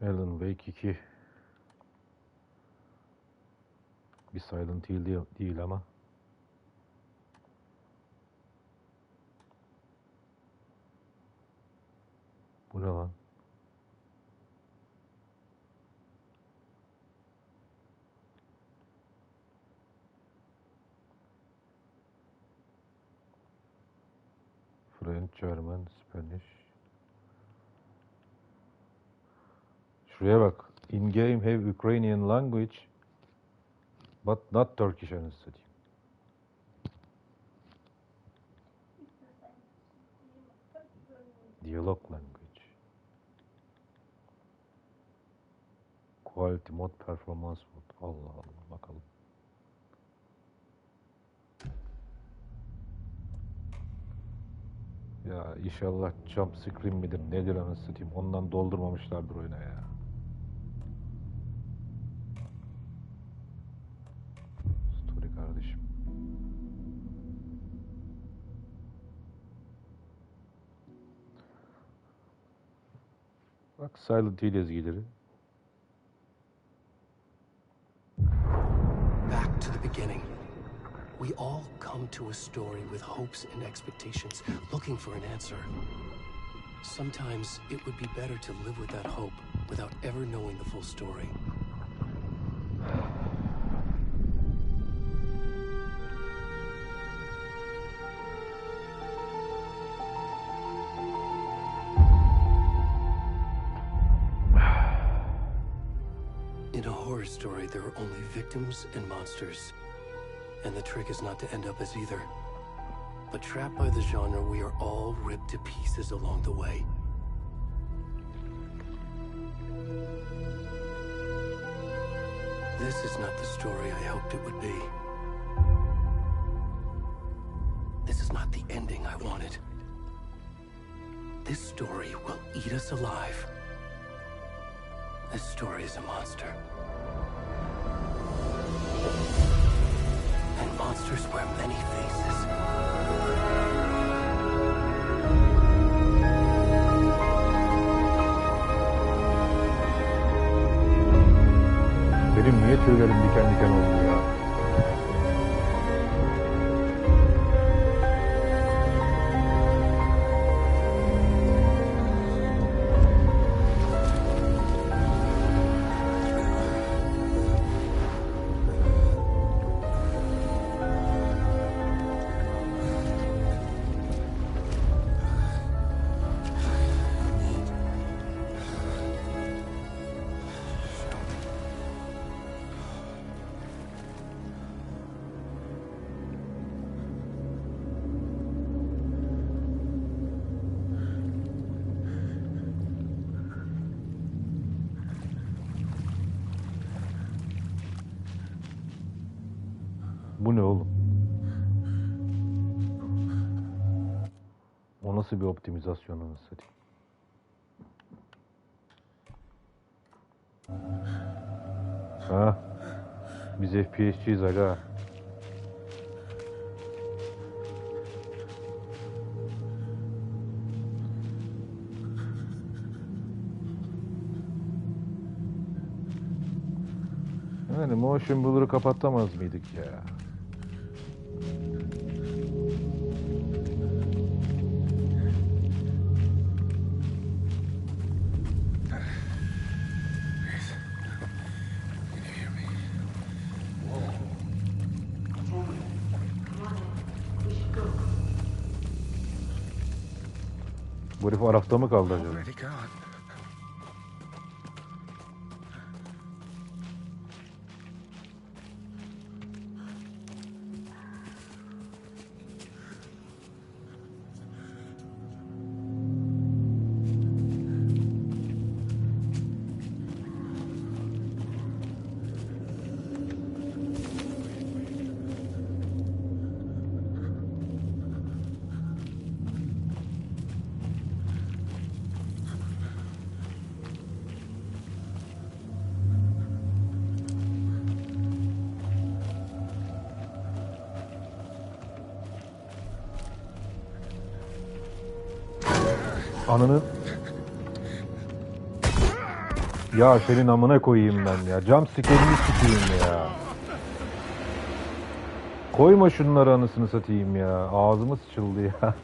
Alan Wake 2 bir Silent Hill değil ama bu ne lan? French, German, Spanish. Şuraya bak. In game have Ukrainian language but not Turkish anasını satayım. Dialog language. Quality mod, performance mod. Allah Allah bakalım. Ya inşallah jump screen midir nedir anasını satayım. Ondan doldurmamışlardır oyuna ya. Story kardeşim. Bak Silent Hill ezgileri. Back to the beginning. We all come to a story with hopes and expectations, looking for an answer. Sometimes it would be better to live with that hope without ever knowing the full story. In a horror story, there are only victims and monsters. And the trick is not to end up as either. But trapped by the genre, we are all ripped to pieces along the way. This is not the story I hoped it would be. This is not the ending I wanted. This story will eat us alive. This story is a monster. And monsters wear many faces. Benim niye tüylerim diken diken oldu ya? Bu ne oğlum? O nasıl bir optimizasyon anasını satayım? Ha? Biz FPS'ciyiz aga. Yani motion blur'ı kapatamaz mıydık ya? Bu herif Araf'ta mı kaldı acaba? Ananı... Ya senin amına koyayım ben ya. Jump scare'ini sikeyim ya. Koyma şunları anasını satayım ya. Ağzıma sıçıldı ya.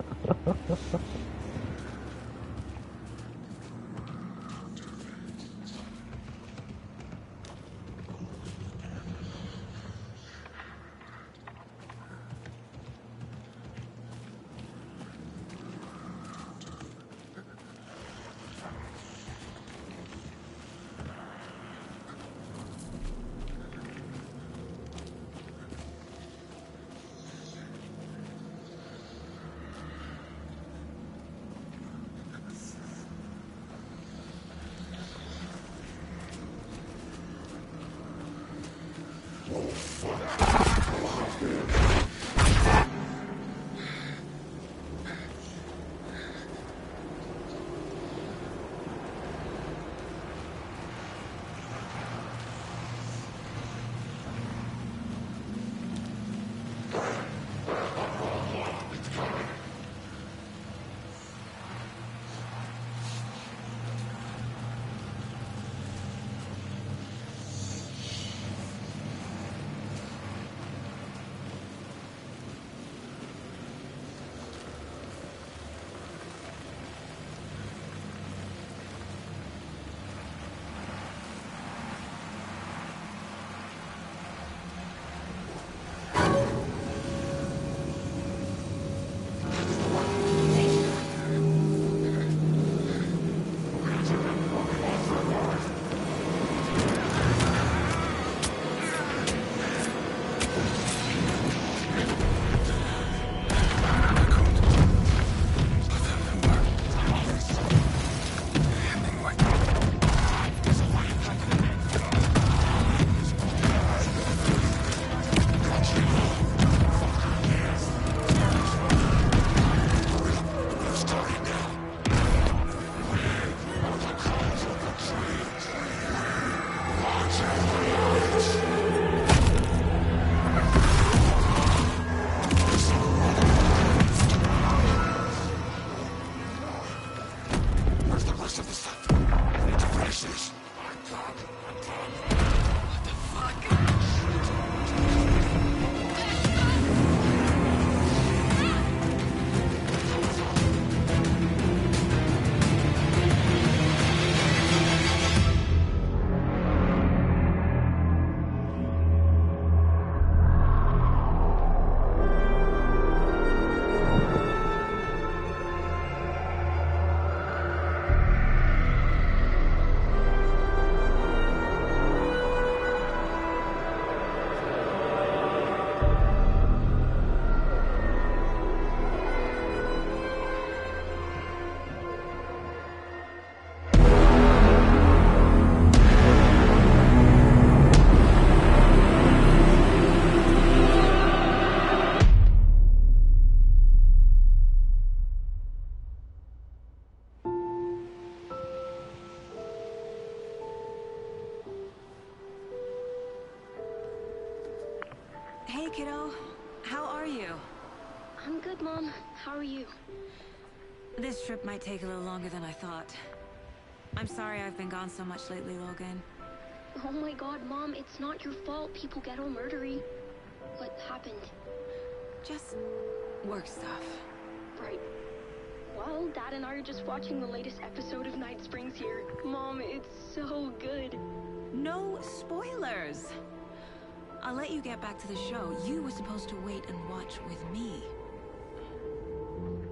Hey, kiddo. How are you? I'm good, Mom. How are you? This trip might take a little longer than I thought. I'm sorry I've been gone so much lately, Logan. Oh my god, Mom, it's not your fault people get all murdery. What happened? Just work stuff. Right. Well, Dad and I are just watching the latest episode of Night Springs here. Mom, it's so good. No spoilers! I'll let you get back to the show. You were supposed to wait and watch with me.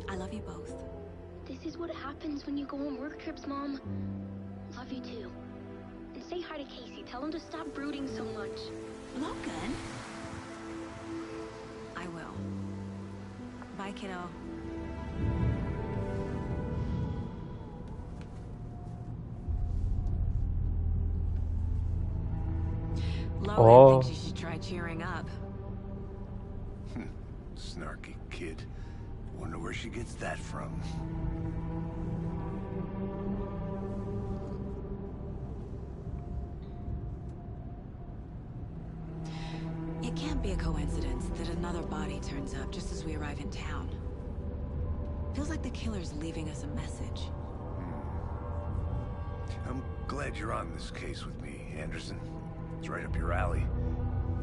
I love you both. This is what happens when you go on work trips, Mom. Love you too. And say hi to Casey. Tell him to stop brooding so much. Logan? I will. Bye, kiddo. Logan thinks you should try cheering up. Snarky kid. Wonder where she gets that from. It can't be a coincidence that another body turns up just as we arrive in town. Feels like the killer's leaving us a message. I'm glad you're on this case with me, Anderson. It's right up your alley.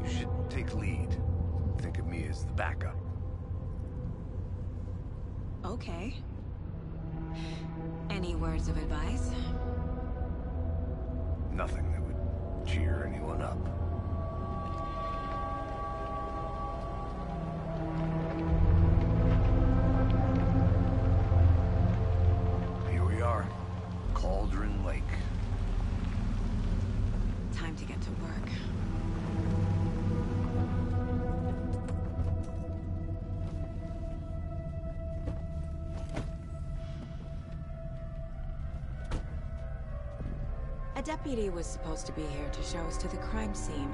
You should take lead. Think of me as the backup. Okay. Any words of advice? Nothing that would cheer anyone up. Here we are. Cauldron Lake. Time to get to work. A deputy was supposed to be here to show us to the crime scene.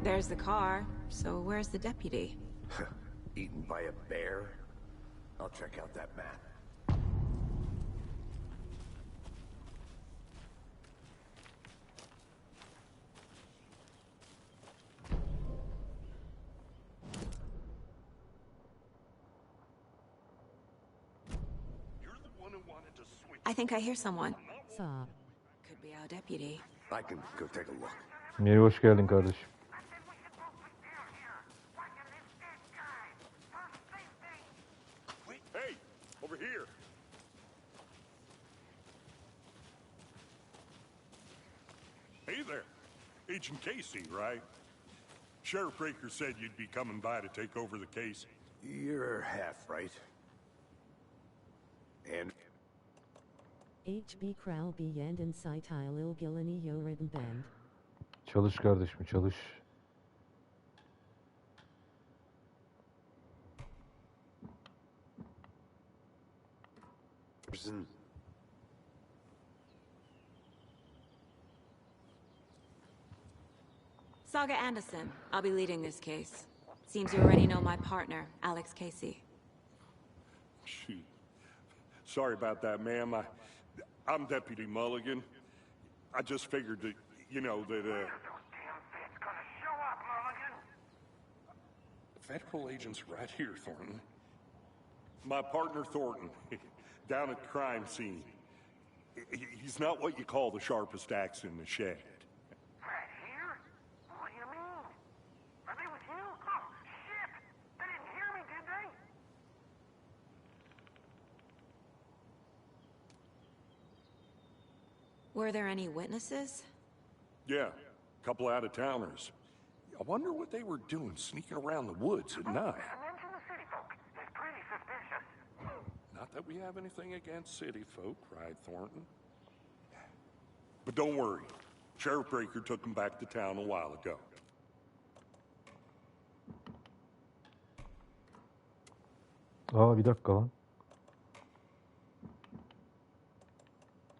There's the car, so where's the deputy? Eaten by a bear? I'll check out that map. I think I hear someone. Saw. Could be our deputy. I can go take a look. Nereye hoş geldin kardeşim. Hey, over here. Hey there. Agent Casey, right? Sheriff Breaker said you'd be coming by to take over the case. You're half right. And HB Kral Beyenden Saitil İlgileni Yoridin Band. Çalış kardeşim çalış. Saga Anderson. I'll be leading this case. Seems you already know my partner, Alex Casey. Shoot. Sorry about that, ma'am. I'm Deputy Mulligan. I just figured that, you know, that, Federal agents right here, Thornton. My partner, Thornton, down at the crime scene. He's not what you call the sharpest axe in the shed. Right here? What do you mean? Are they with you? Oh, shit! They didn't hear me, did they? Were there any witnesses? Yeah, a couple out-of-towners. I wonder what they were doing sneaking around the woods at night. Mention the city folk. It's pretty suspicious. Not that we have anything against city folk, right, Thornton? But don't worry. Sheriff Breaker took them back to town a while ago. Aa bir dakika lan.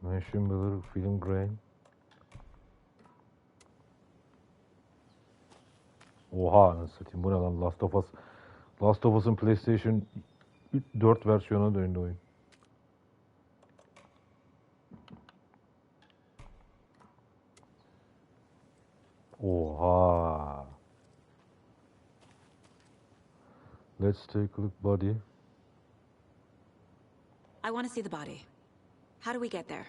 Mansion Miller, Film Grain. Oha anasını satayım bu ne lan Last of Us. Last of Us'ın PlayStation 4 versiyonuna döndü oyun. Oha. Let's take a look body. I want to see the body. How do we get there?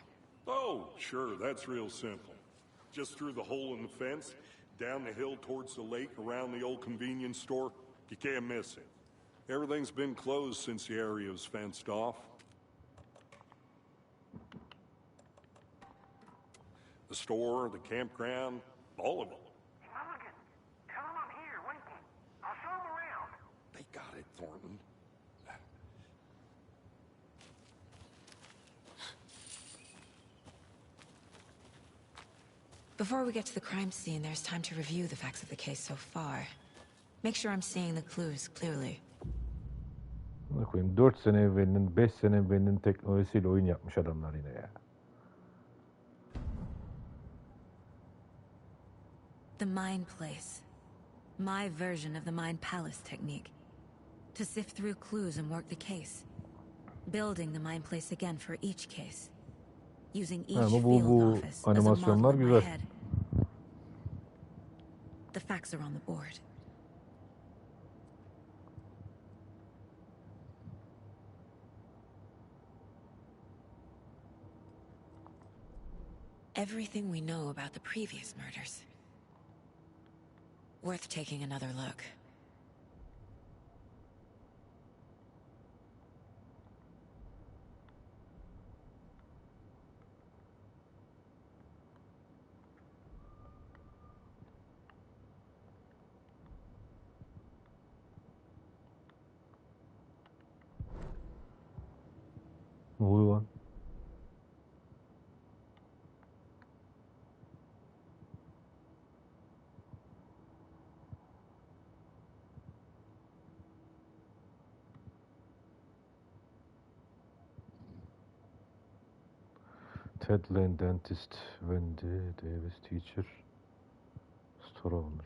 Oh, sure, that's real simple. Just through the hole in the fence, down the hill towards the lake, around the old convenience store. You can't miss it. Everything's been closed since the area was fenced off. The store, the campground, all of it. Mulligan, tell them I'm here, waiting. I'll show them around. They got it, Thornton. Before we get to the crime scene, there's time to review the facts of the case so far. Make sure I'm seeing the clues clearly. Ne koyayım 4 sene evvelinin 5 sene evvelinin teknolojisiyle oyun yapmış adamlar yine ya. The Mind Place. My version of the Mind Palace technique. To sift through clues and work the case. Building the Mind Place again for each case. Using each bu field office as a animasyonlar model in my güzel. head. The facts are on the board. everything we know about the previous murders. Worth taking another look. Ne oluyor lan? Ted Lane dentist Wendy Davis teacher store owner.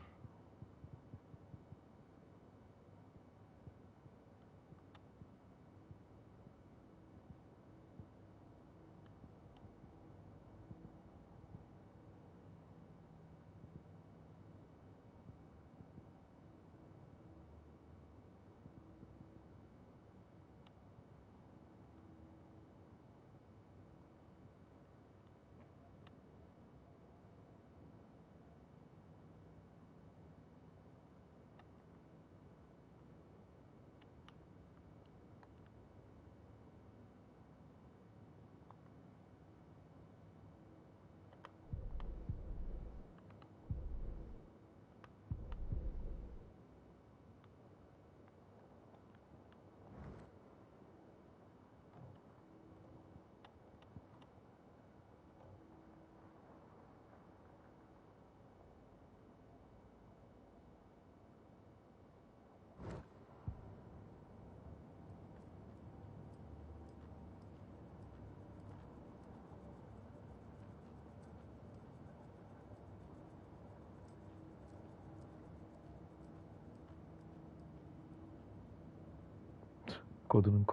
Kadının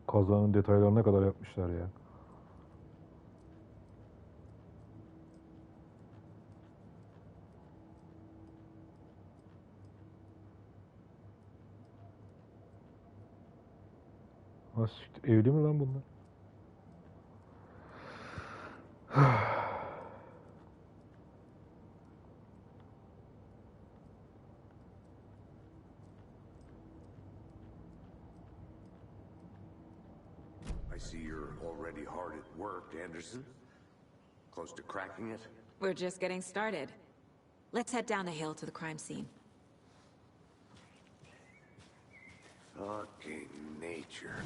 kazağının detaylarına kadar yapmışlar ya. Evli mi lan bunlar? I see you're already hard at work, Anderson. Close to cracking it? We're just getting started. Let's head down the hill to the crime scene. Fucking nature.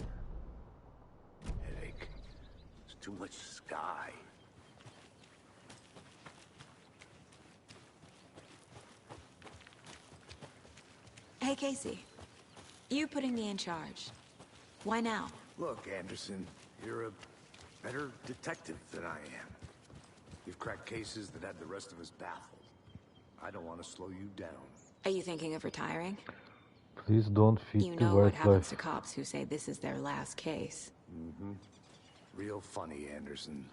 Headache. There's too much sky. Hey, Casey. You putting me in charge. Why now? Look, Anderson, you're a better detective than I am. You've cracked cases that had the rest of us baffled. I don't want to slow you down. Are you thinking of retiring? Please don't feed You the know what white happens life. to cops who say this is their last case. Mm-hmm. Real funny, Anderson.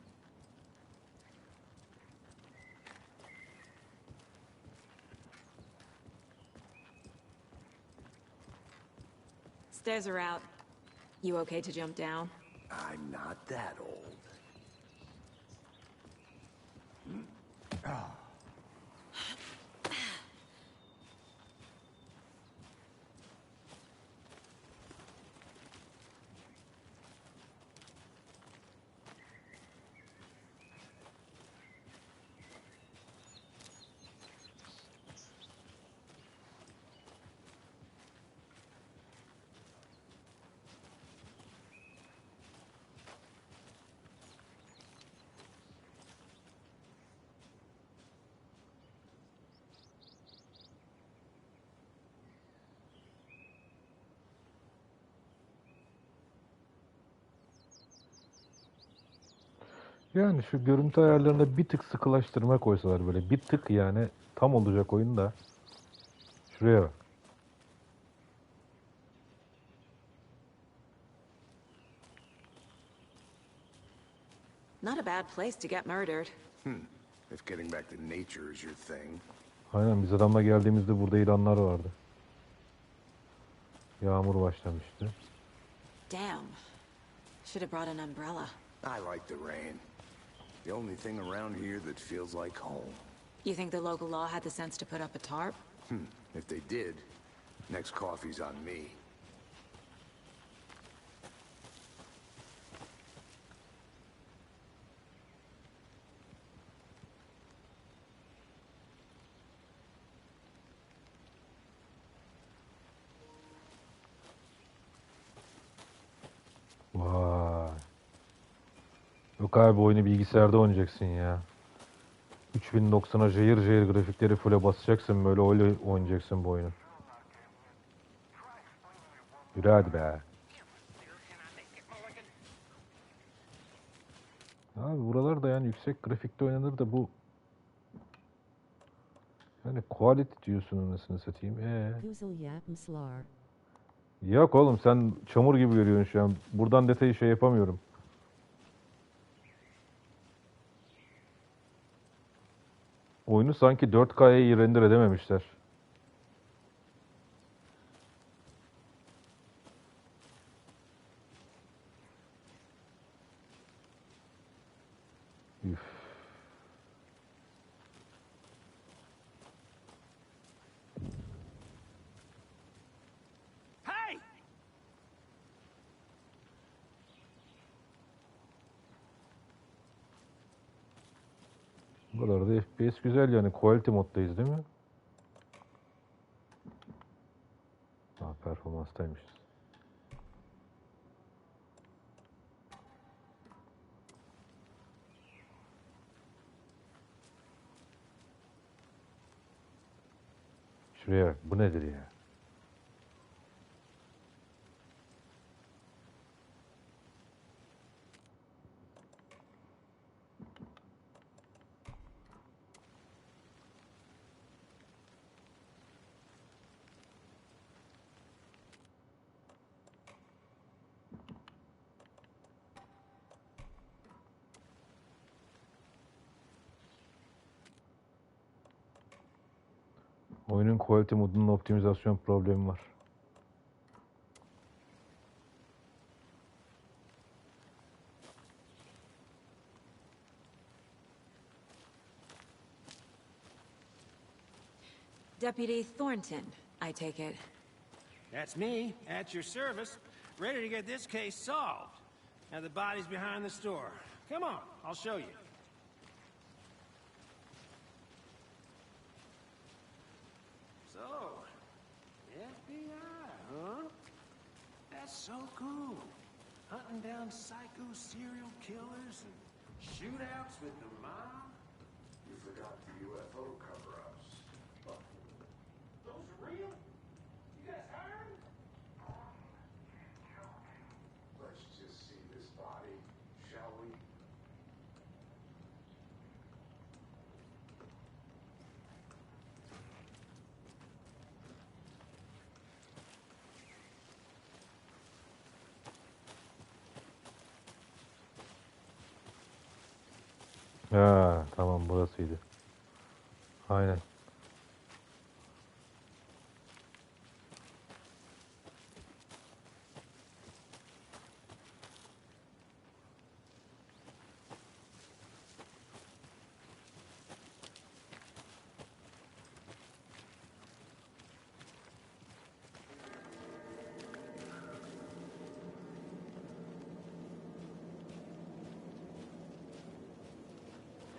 Stairs are out. You okay to jump down? I'm not that old. Yani şu görüntü ayarlarında bir tık sıkılaştırma koysalar böyle bir tık yani tam olacak oyun da. Şuraya bak. Not a bad place to get murdered. If getting back to nature is your thing. Aynen biz adamla geldiğimizde burada ilanlar vardı. Yağmur başlamıştı. Damn. Should have brought an umbrella. I like the rain. The only thing around here that feels like home. You think the local law had the sense to put up a tarp? If they did, next coffee's on me. Vay. Yok abi, oyunu bilgisayarda oynayacaksın ya. 3090'a cayır cayır grafikleri full'e basacaksın, böyle öyle oynayacaksın bu oyunu. Yürü hadi be. Abi buralarda yani yüksek grafikte oynanır da bu... Yani quality diyorsun anasını satayım. Güzel yapmışlar. Yok oğlum, sen çamur gibi görüyorsun şu an. Buradan detayı şey yapamıyorum. Oyunu sanki 4K'ya iyi render edememişler. Üf. Hey! Bu kadar da FPS güzel yani. Quality moddayız değil mi? Ha, performanstaymışız. Şuraya bak. Bu nedir ya? Oyunun quality modunun optimizasyon problemi var. Deputy Thornton, I take it. That's me, at your service, ready to get this case solved. Now the body's behind the store. Come on, I'll show you. So, FBI, huh? That's so cool. Hunting down psycho serial killers and shootouts with the mob. You forgot the UFO cover-ups. Those are real? You guys hired? Let's just see this body, shall we? Ha, tamam, burasıydı. Aynen.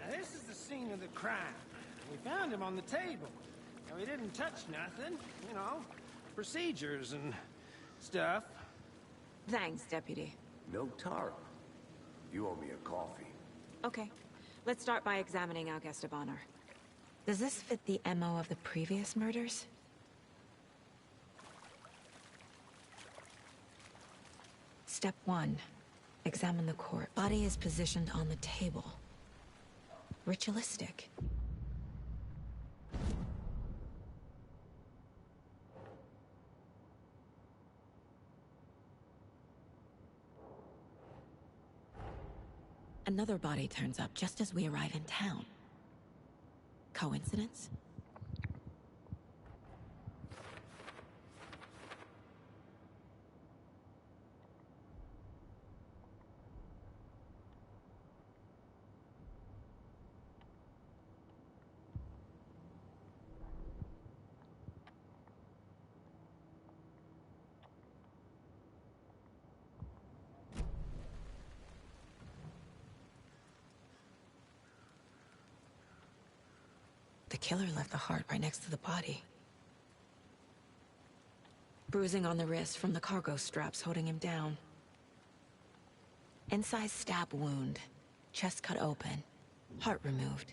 Now this is the scene of the crime. We found him on the table. And we didn't touch nothing, you know, procedures and stuff. Thanks, Deputy. No tarp. You owe me a coffee. Okay, let's start by examining our guest of honor. Does this fit the MO of the previous murders? Step 1. Examine the corpse. Body is positioned on the table. Ritualistic. Another body turns up just as we arrive in town. Coincidence? the killer left the heart right next to the body. Bruising on the wrist from the cargo straps holding him down. Incised stab wound. Chest cut open. Heart removed.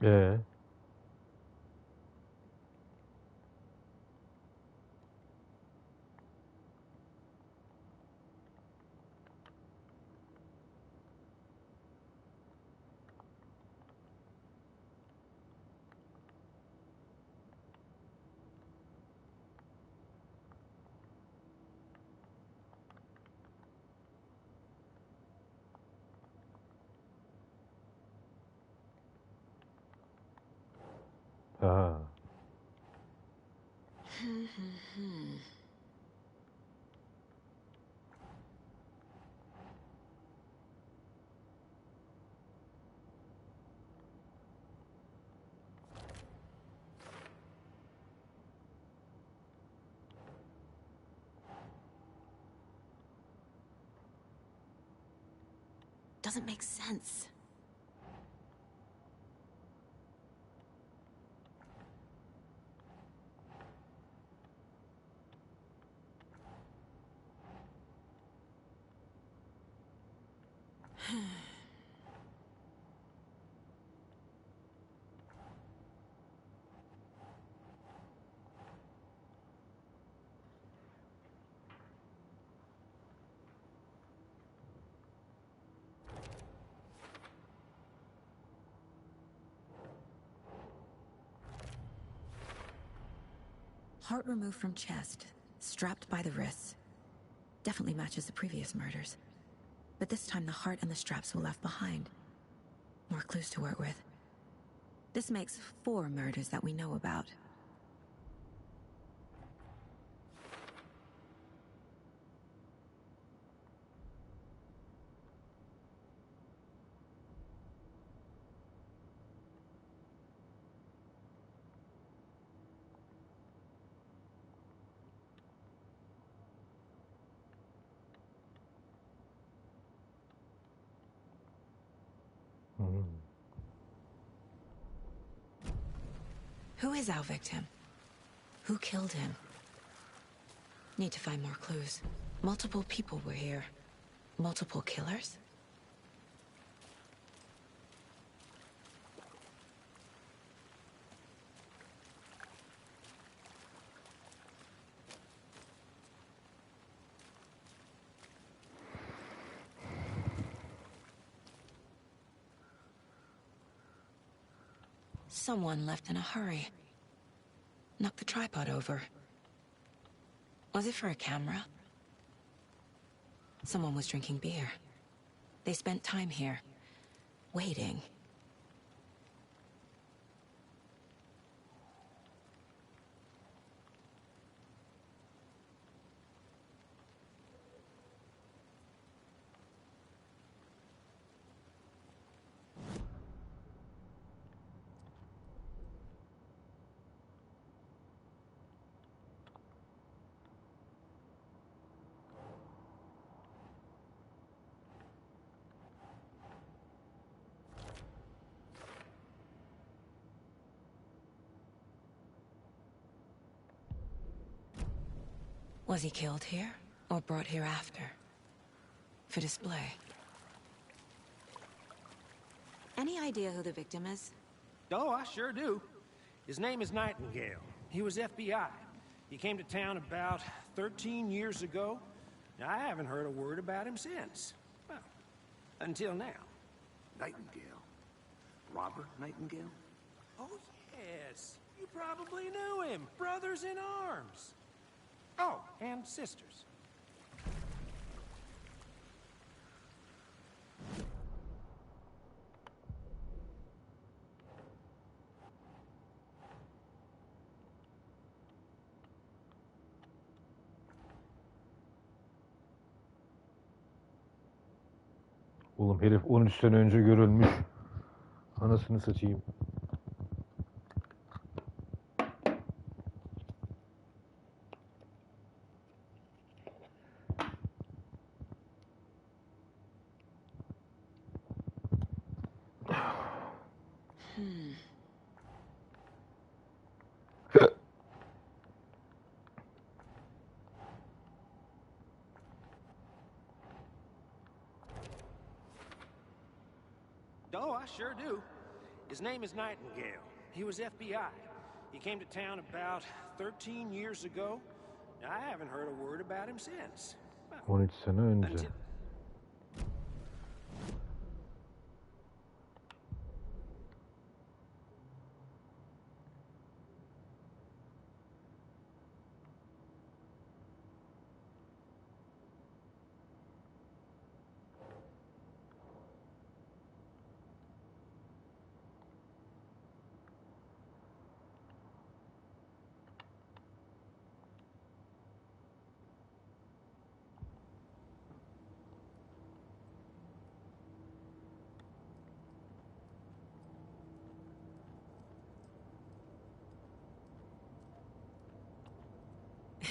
Ee, ha. Doesn't make sense. Heart removed from chest, strapped by the wrists. Definitely matches the previous murders. But this time the heart and the straps were left behind. More clues to work with. This makes 4 murders that we know about. Hmm. Who is our victim? Who killed him? Need to find more clues. Multiple people were here. Multiple killers? Someone left in a hurry. Knocked the tripod over. Was it for a camera? Someone was drinking beer. They spent time here, waiting. Was he killed here, or brought here after? for display. Any idea who the victim is? Oh, I sure do. His name is Nightingale. He was FBI. He came to town about 13 years ago. I haven't heard a word about him since. Well, until now. Nightingale? Robert Nightingale? Oh, yes. You probably knew him. Brothers in arms. Oh, and sisters. Oğlum herif 13 sene önce görülmüş. Anasını satayım. Oh, I sure do. His name is Nightingale. He was FBI. He came to town about 13 years ago. I haven't heard a word about him since. Well, 13 sene önce. until...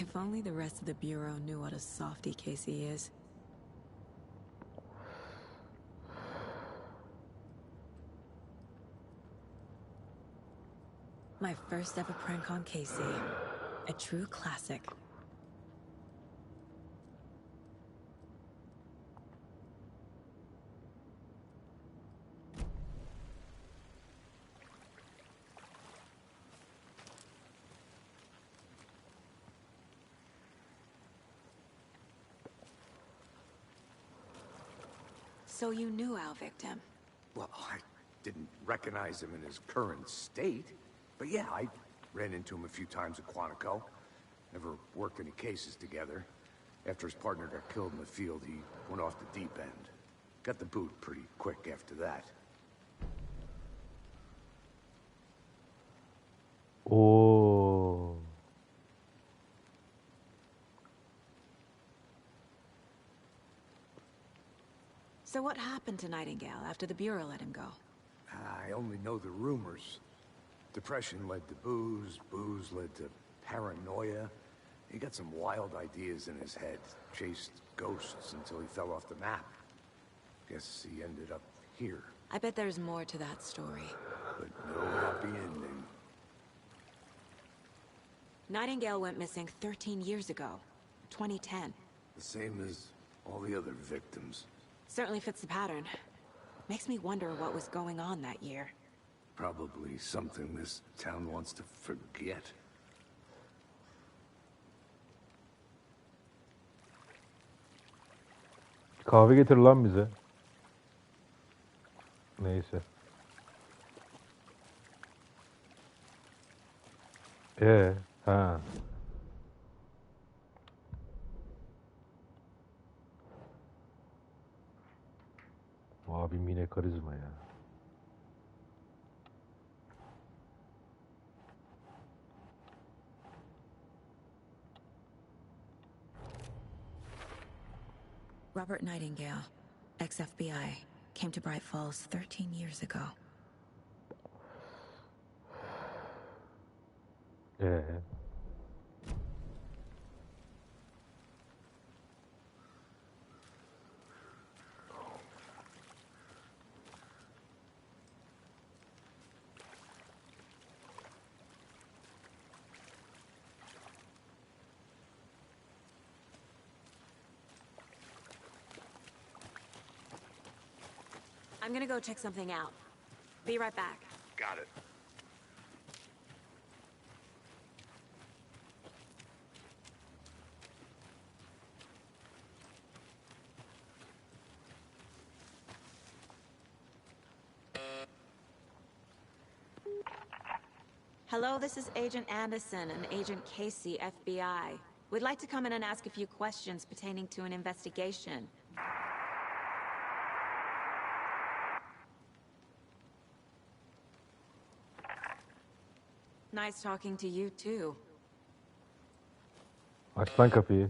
If only the rest of the Bureau knew what a softy Casey is. My first ever prank on Casey. A true classic. So you knew our victim? Well, I didn't recognize him in his current state. But yeah, I ran into him a few times at Quantico. Never worked any cases together. After his partner got killed in the field, he went off the deep end. Got the boot pretty quick after that. Oo. So what happened to Nightingale after the Bureau let him go? I only know the rumors. Depression led to booze, booze led to paranoia. He got some wild ideas in his head, chased ghosts until he fell off the map. Guess he ended up here, I bet there's more to that story. but no happy ending. Nightingale went missing 13 years ago, 2010. The same as all the other victims. Certainly fits the pattern. Makes me wonder what was going on that year. Probably something this town wants to forget. Kahve getir lan bize. Neyse. Ha. Abim yine karizma ya. Robert Nightingale, ex-FBI, came to Bright Falls 13 years ago. I'm gonna go check something out. Be right back. Got it. Hello, this is Agent Anderson and Agent Casey, FBI. We'd like to come in and ask a few questions pertaining to an investigation. Nice talking to you, too. Aç lan kapıyı.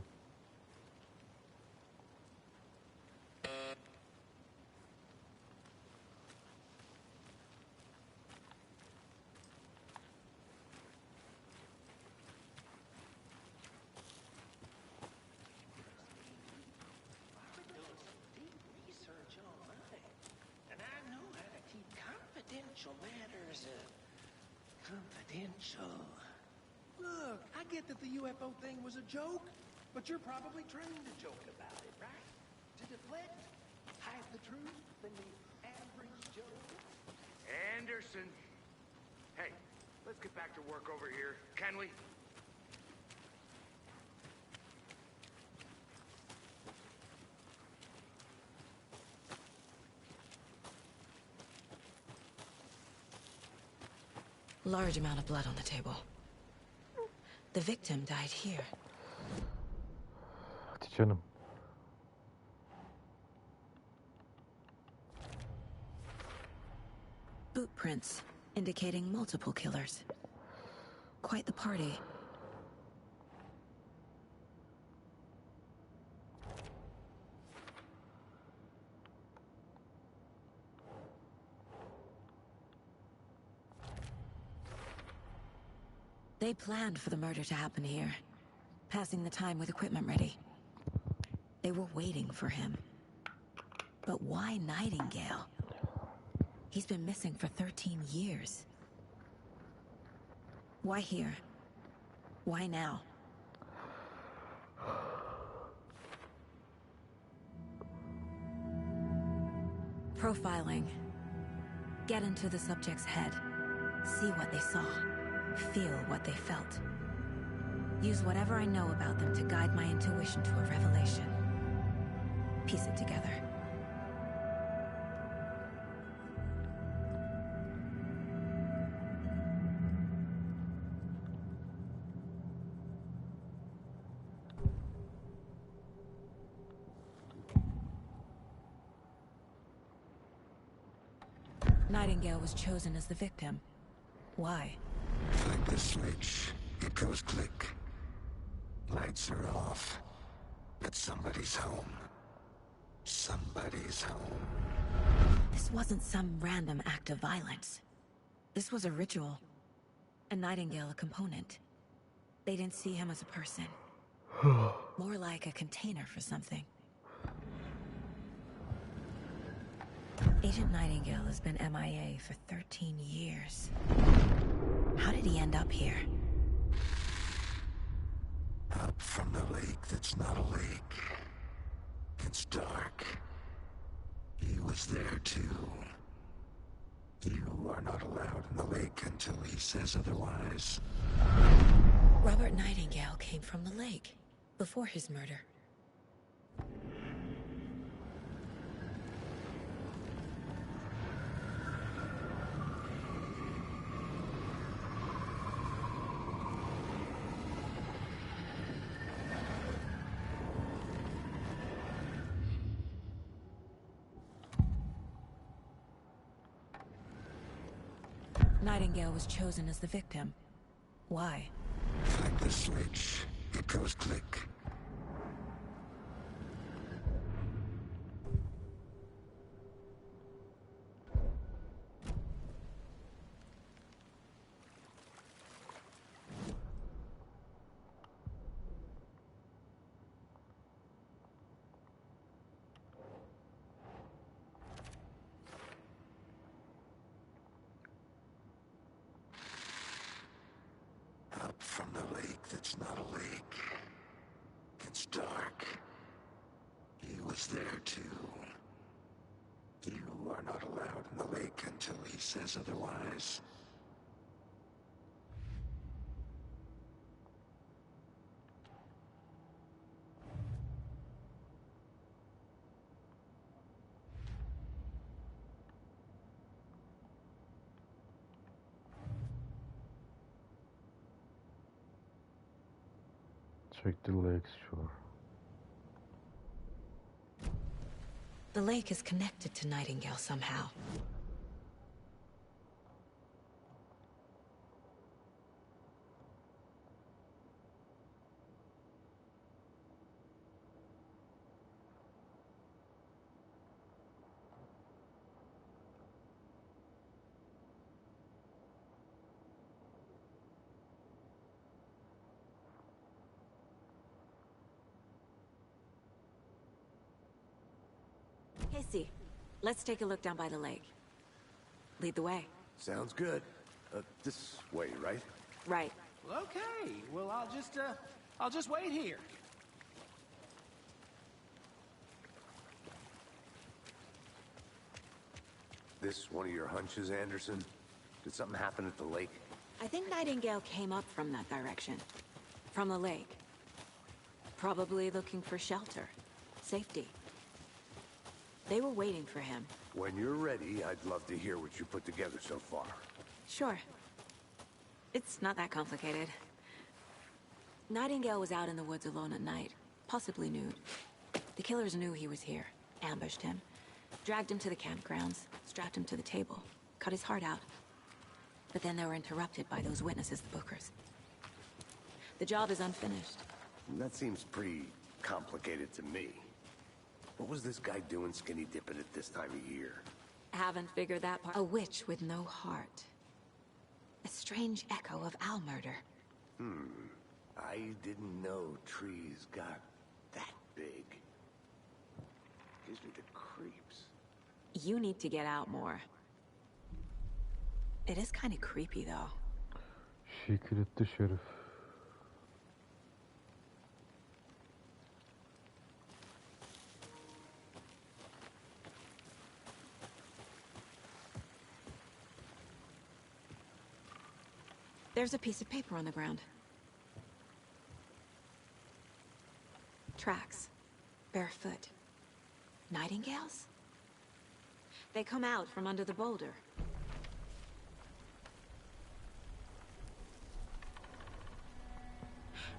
Research online, and I know how to keep confidential matters confidential. Look, I get that the UFO thing was a joke, but you're probably trained to joke about it, right? To deflect, hide the truth from the average Joe. Anderson. Hey, let's get back to work over here, can we? Large amount of blood on the table. The victim died here. Hadi canım. Boot prints, indicating multiple killers. Quite the party. They planned for the murder to happen here, passing the time with equipment ready. They were waiting for him. But why Nightingale? He's been missing for 13 years. Why here? Why now? Profiling. Get into the subject's head. See what they saw. Feel what they felt. Use whatever I know about them to guide my intuition to a revelation. Piece it together. Nightingale was chosen as the victim. Why? Like the switch, it goes click. Lights are off. But somebody's home. Somebody's home. This wasn't some random act of violence. This was a ritual. And Nightingale a component. They didn't see him as a person. More like a container for something. Agent Nightingale has been MIA for 13 years. How did he end up here? Up from the lake that's not a lake. It's dark. He was there too. You are not allowed in the lake until he says otherwise. Robert Nightingale came from the lake, before his murder. Nightingale was chosen as the victim. Why? Like the switch, it goes click. Up from the lake that's not a lake. It's dark. He was there too. You are are not allowed in the lake until he says otherwise. Check the lake's shore. The lake is connected to Nightingale somehow. Casey, let's take a look down by the lake. Lead the way. Sounds good. This way, right? Right. Okay, well, I'll just wait here. This one of your hunches, Anderson? Did something happen at the lake? I think Nightingale came up from that direction. From the lake. Probably looking for shelter. Safety. They were waiting for him. When you're ready, I'd love to hear what you put together so far. Sure. It's not that complicated. Nightingale was out in the woods alone at night, possibly nude. The killers knew he was here, ambushed him, dragged him to the campgrounds, strapped him to the table, cut his heart out. But then they were interrupted by those witnesses, the Bookers. The job is unfinished. That seems pretty complicated to me. What was this guy doing skinny dipping at this time of year? Haven't figured that part. A witch with no heart. A strange echo of owl murder. I didn't know trees got that big. Gives me the creeps. You need to get out more. It is kind of creepy, though. Şekil etti şerif. There's a piece of paper on the ground. Tracks. Barefoot. Nightingales? They come out from under the boulder.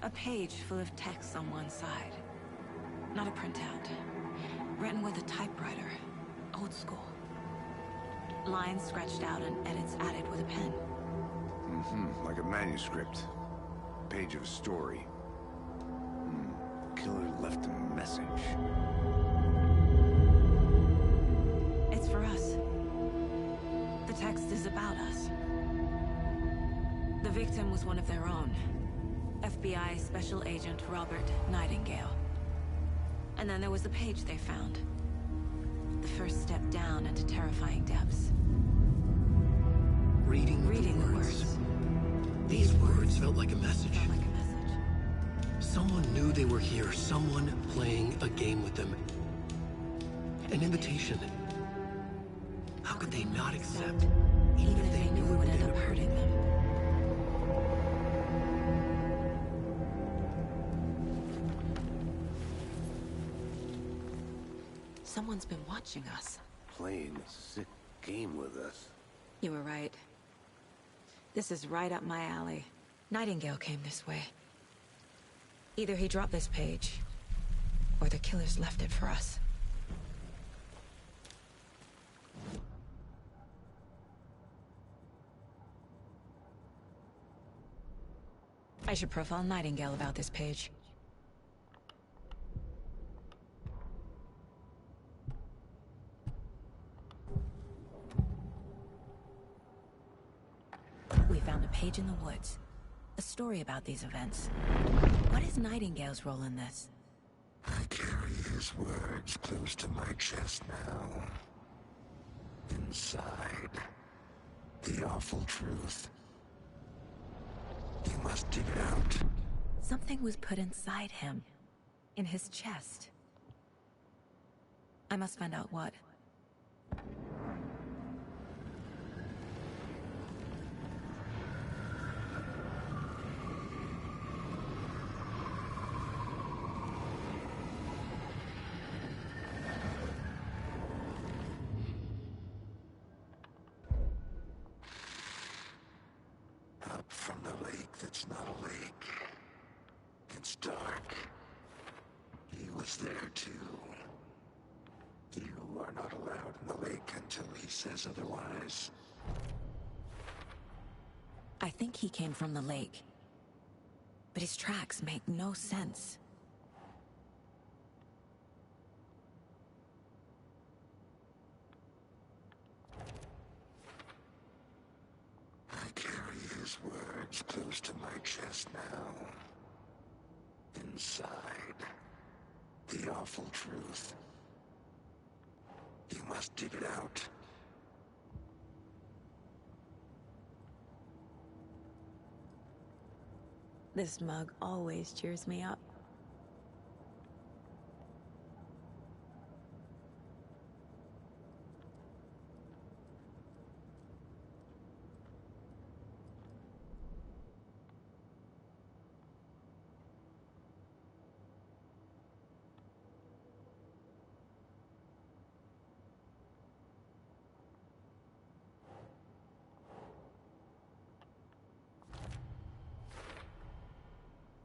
A page full of text on one side. Not a printout. Written with a typewriter. Old school. Lines scratched out and edits added with a pen. Like a manuscript. Page of a story. Killer left a message. It's for us. The text is about us. The victim was one of their own. FBI Special Agent Robert Nightingale. And then there was the page they found. The first step down into terrifying depths. Reading the words. These words felt like a message. Felt like a message. Someone knew they were here. Someone playing a game with them. An invitation. How could they not accept? Even if they knew it would end up hurting them. Someone's been watching us. Playing a sick game with us. You were right. This is right up my alley. Nightingale came this way. Either he dropped this page, or the killers left it for us. I should profile Nightingale about this page. We found a page in the woods. A story about these events. What is Nightingale's role in this? I carry his words close to my chest now. Inside, the awful truth. You must dig it out. Something was put inside him. In his chest. I must find out what. that's not a lake. It's dark. He was there too. You are not allowed in the lake until he says otherwise. I think he came from the lake. But his tracks make no sense. I carry his words close to my chest now. Inside, the awful truth. You must dig it out. This mug always cheers me up.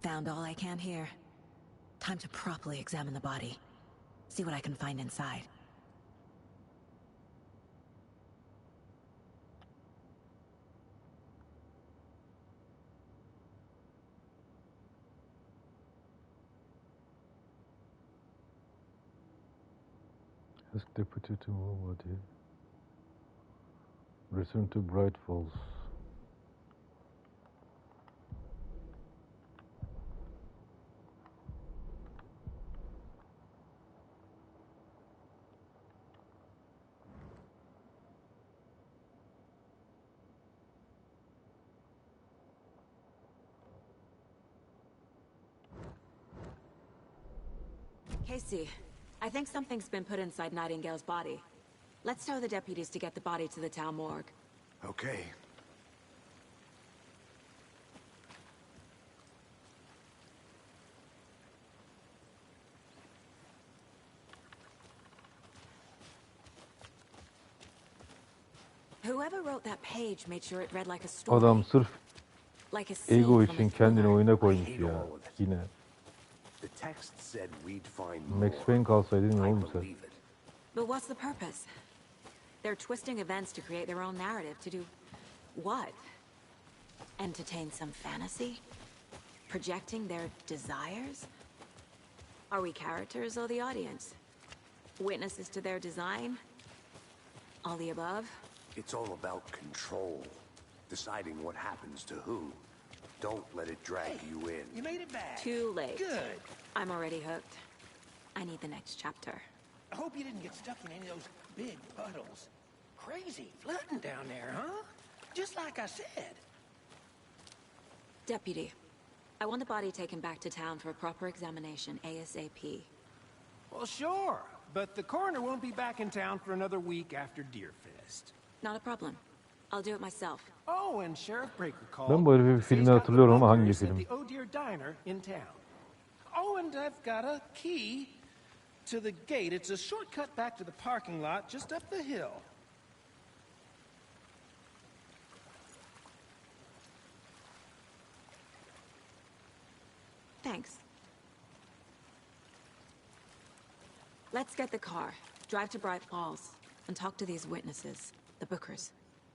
Found all I can here. Time to properly examine the body. See what I can find inside. Ask deputy to move body. Return to Bright Falls. Casey, I think something's been put inside Nightingale's body. Let's tell the deputies to get the body to the town morgue. Okay. Whoever wrote that page made sure it read like a story. Adam sırf Like a scene ego from a için kendini thriller. oyuna I koymuş hate ya. all of it. Yine. The text said we'd find Max more. Payne kalsaydın ne I oğlum sen? believe it. But what's the purpose? They're twisting events to create their own narrative. To do what? Entertain some fantasy? Projecting their desires? Are we characters or the audience? Witnesses to their design? All the above? It's all about control. Deciding what happens to who. Don't let it drag you in. You made it back. Too late. Good. I'm already hooked. I need the next chapter. I hope you didn't get stuck in any of those big puddles. Crazy flooding down there, huh? Just like I said. Deputy, I want the body taken back to town for a proper examination, ASAP. Well, sure. But the coroner won't be back in town for another week after Deerfest. Not a problem. I'll do it myself. Oh, and Sheriff Breaker called. Ben bu herifin Says he's filmini got the hatırlıyorum ama hangi bunkers at film? the Oh Deer Diner in town. Oh, and I've got a key to the gate. It's a shortcut back to the parking lot just up the hill. Thanks. Let's get the car, drive to Bright Falls, and talk to these witnesses, the Bookers.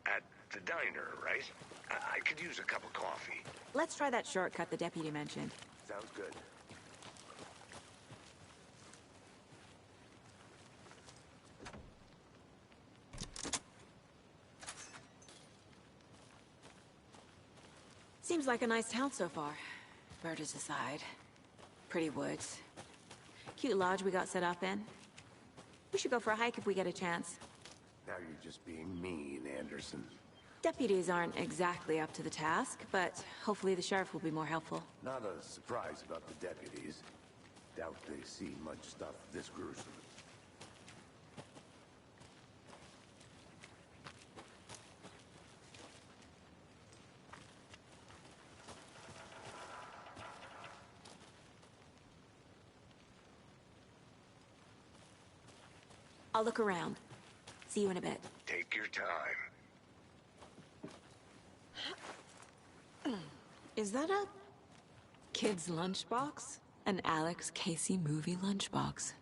At the diner, right? I could use a cup of coffee. Let's try that shortcut the deputy mentioned. Sounds good. Seems like a nice town so far. Murders aside. Pretty woods. Cute lodge we got set up in. We should go for a hike if we get a chance. Now you're just being mean, Anderson. Deputies aren't exactly up to the task, but hopefully the sheriff will be more helpful. Not a surprise about the deputies. Doubt they see much stuff this gruesome. I'll look around. See you in a bit. Take your time. Is that a kid's lunchbox? An Alex Casey movie lunchbox.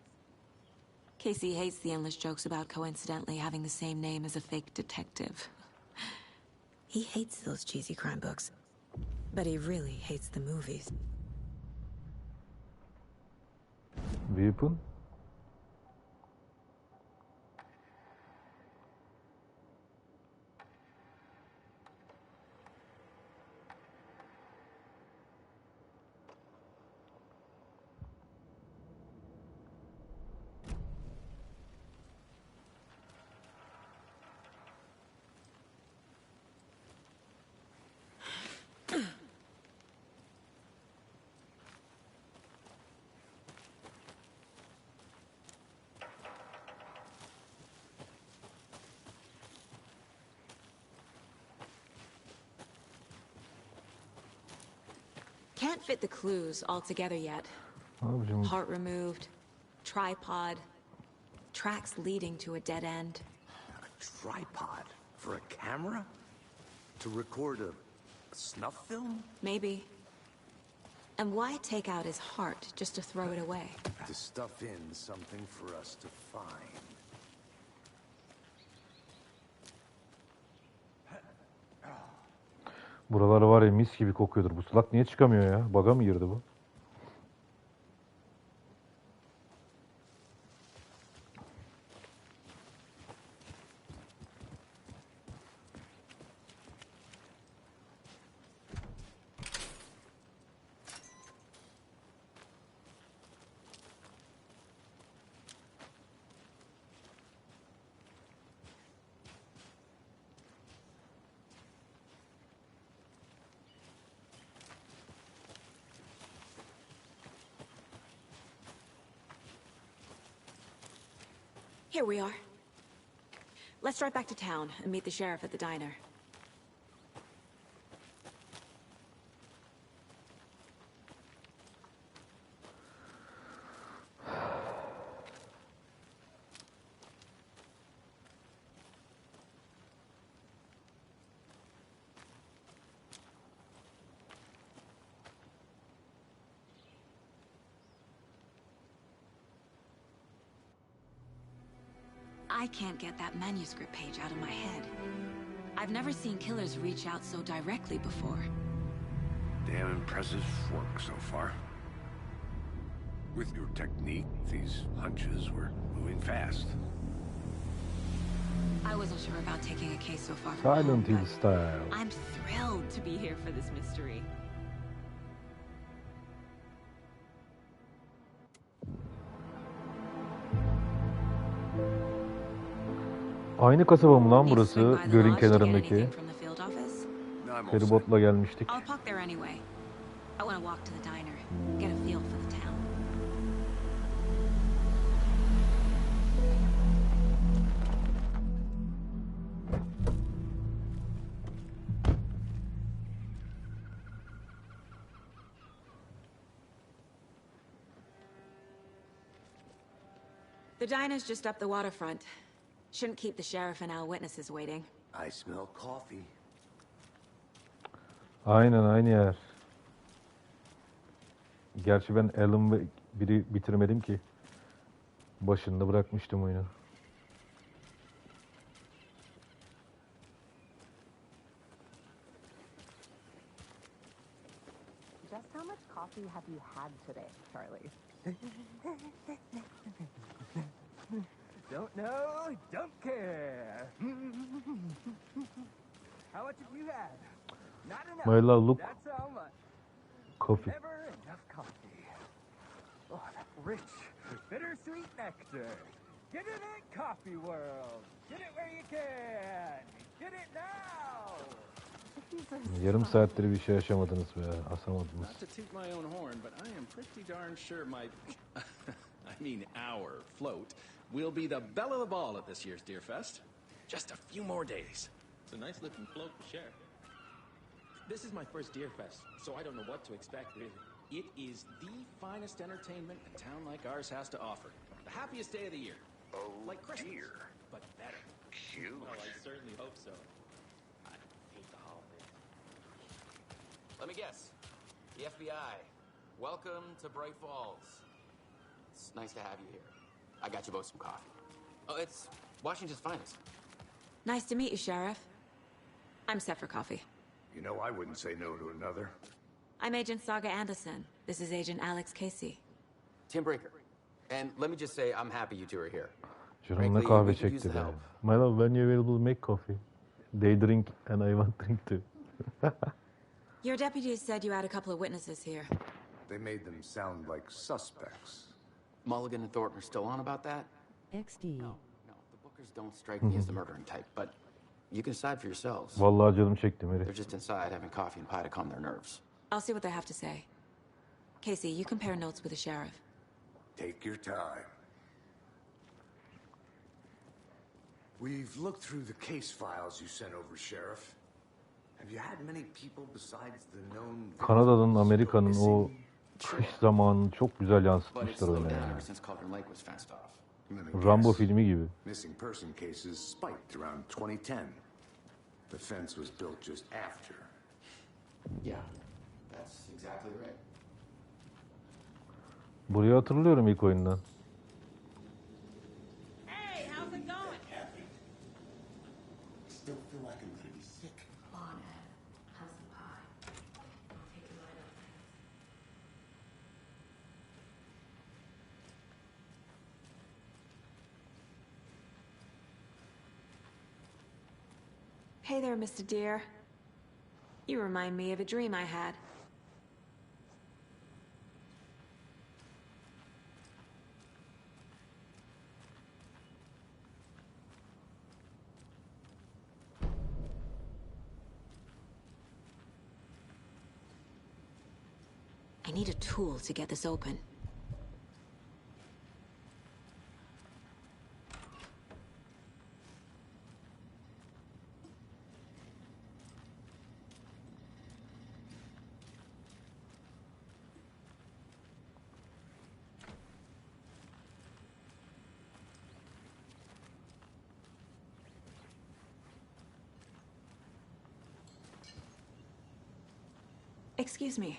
Casey hates the endless jokes about coincidentally having the same name as a fake detective. He hates those cheesy crime books. But he really hates the movies. Weapon? Can't fit the clues all together yet. Abicim, Heart removed, tripod, tracks leading to a dead end. A tripod? For a camera? To record a snuff film? Maybe. And why take out his heart just to throw it away? To stuff in something for us to find. buralar var ya mis gibi kokuyordur. Bu salak niye çıkamıyor ya? Baga mı girdi bu? Here we are. Let's drive back to town and meet the sheriff at the diner. I can't get that manuscript page out of my head. I've never seen killers reach out so directly before. Damn impressive work so far. With your technique, these hunches were moving fast. I wasn't sure about taking a case so far from home, Silent Hill but style. I'm thrilled to be here for this mystery. Aynı kasaba mı lan Need to swing burası? by the Gölün lodge to get kenarındaki. anything from the field office? No, I'm all set. Feribotla gelmiştik. I'll park there anyway. I want to walk to the diner, get a feel for the town. The diner's just up the waterfront. Shouldn't keep the sheriff and our witnesses waiting. I smell coffee. Aynen aynı yer. Gerçi ben Alan ve biri bitirmedim ki. Başında bırakmıştım oyunu. Just how much coffee have you had today, Charlie? Don't know, don't care. How much have you had? Not enough. My love, look. That's how much. Coffee. Never enough coffee. Oh, that rich, bittersweet nectar. Get it in Coffee World. Get it where you can. Get it now. Yarım saattir bir şey yaşamadınız be. Asamadınız. Not to toot my own horn, but I am pretty darn sure my, I mean our float, will be the belle of the ball at this year's Deer Fest. Just a few more days. It's a nice looking float to share. This is my first Deer Fest, so I don't know what to expect, really. It is the finest entertainment a town like ours has to offer. The happiest day of the year. Oh, like Christmas, dear. but better. Cute. Well, I certainly hope so. I hate the holidays. Let me guess. The FBI. Welcome to Bright Falls. It's nice to have you here. I got you both some coffee. Oh, it's Washington's finest. Nice to meet you, Sheriff. I'm set for coffee. You know, I wouldn't say no to another. I'm Agent Saga Anderson. This is Agent Alex Casey. Tim Breaker. And let me just say, I'm happy you two are here. Canım ne Frankly, kahve we could use çekti the be. help. My love, when you available make coffee. They drink and I want drink too. Your deputies said you had a couple of witnesses here. They made them sound like suspects. Mulligan and Thornton are still on about that? XD. No, the Bookers don't strike me as the murdering type, but you can decide for yourselves. Vallahi canım çekti Mary. They're just inside having coffee and pie to calm their nerves. I'll see what they have to say. Casey, you compare notes with the sheriff. Take your time. We've looked through the case files you sent over, Sheriff. Have you had many people besides the known victims Kanada'nın, go Amerika'nın o missing? kış zamanını çok güzel But it's yansıtmışlar slowed oyuna down ya. ever since Cauldron Lake was fenced off. Let me Rambo guess. filmi gibi. Missing person cases spiked around 2010. The fence was built just after. Yeah, that's exactly right. Burayı hatırlıyorum ilk oyundan. Hey, how's it going? Still feel like I'm gonna be sick. Come on, Ed. Have some pie. I'll take you right up. Hey there, Mr. Deer. You remind me of a dream I had. I need a tool to get this open. Excuse me.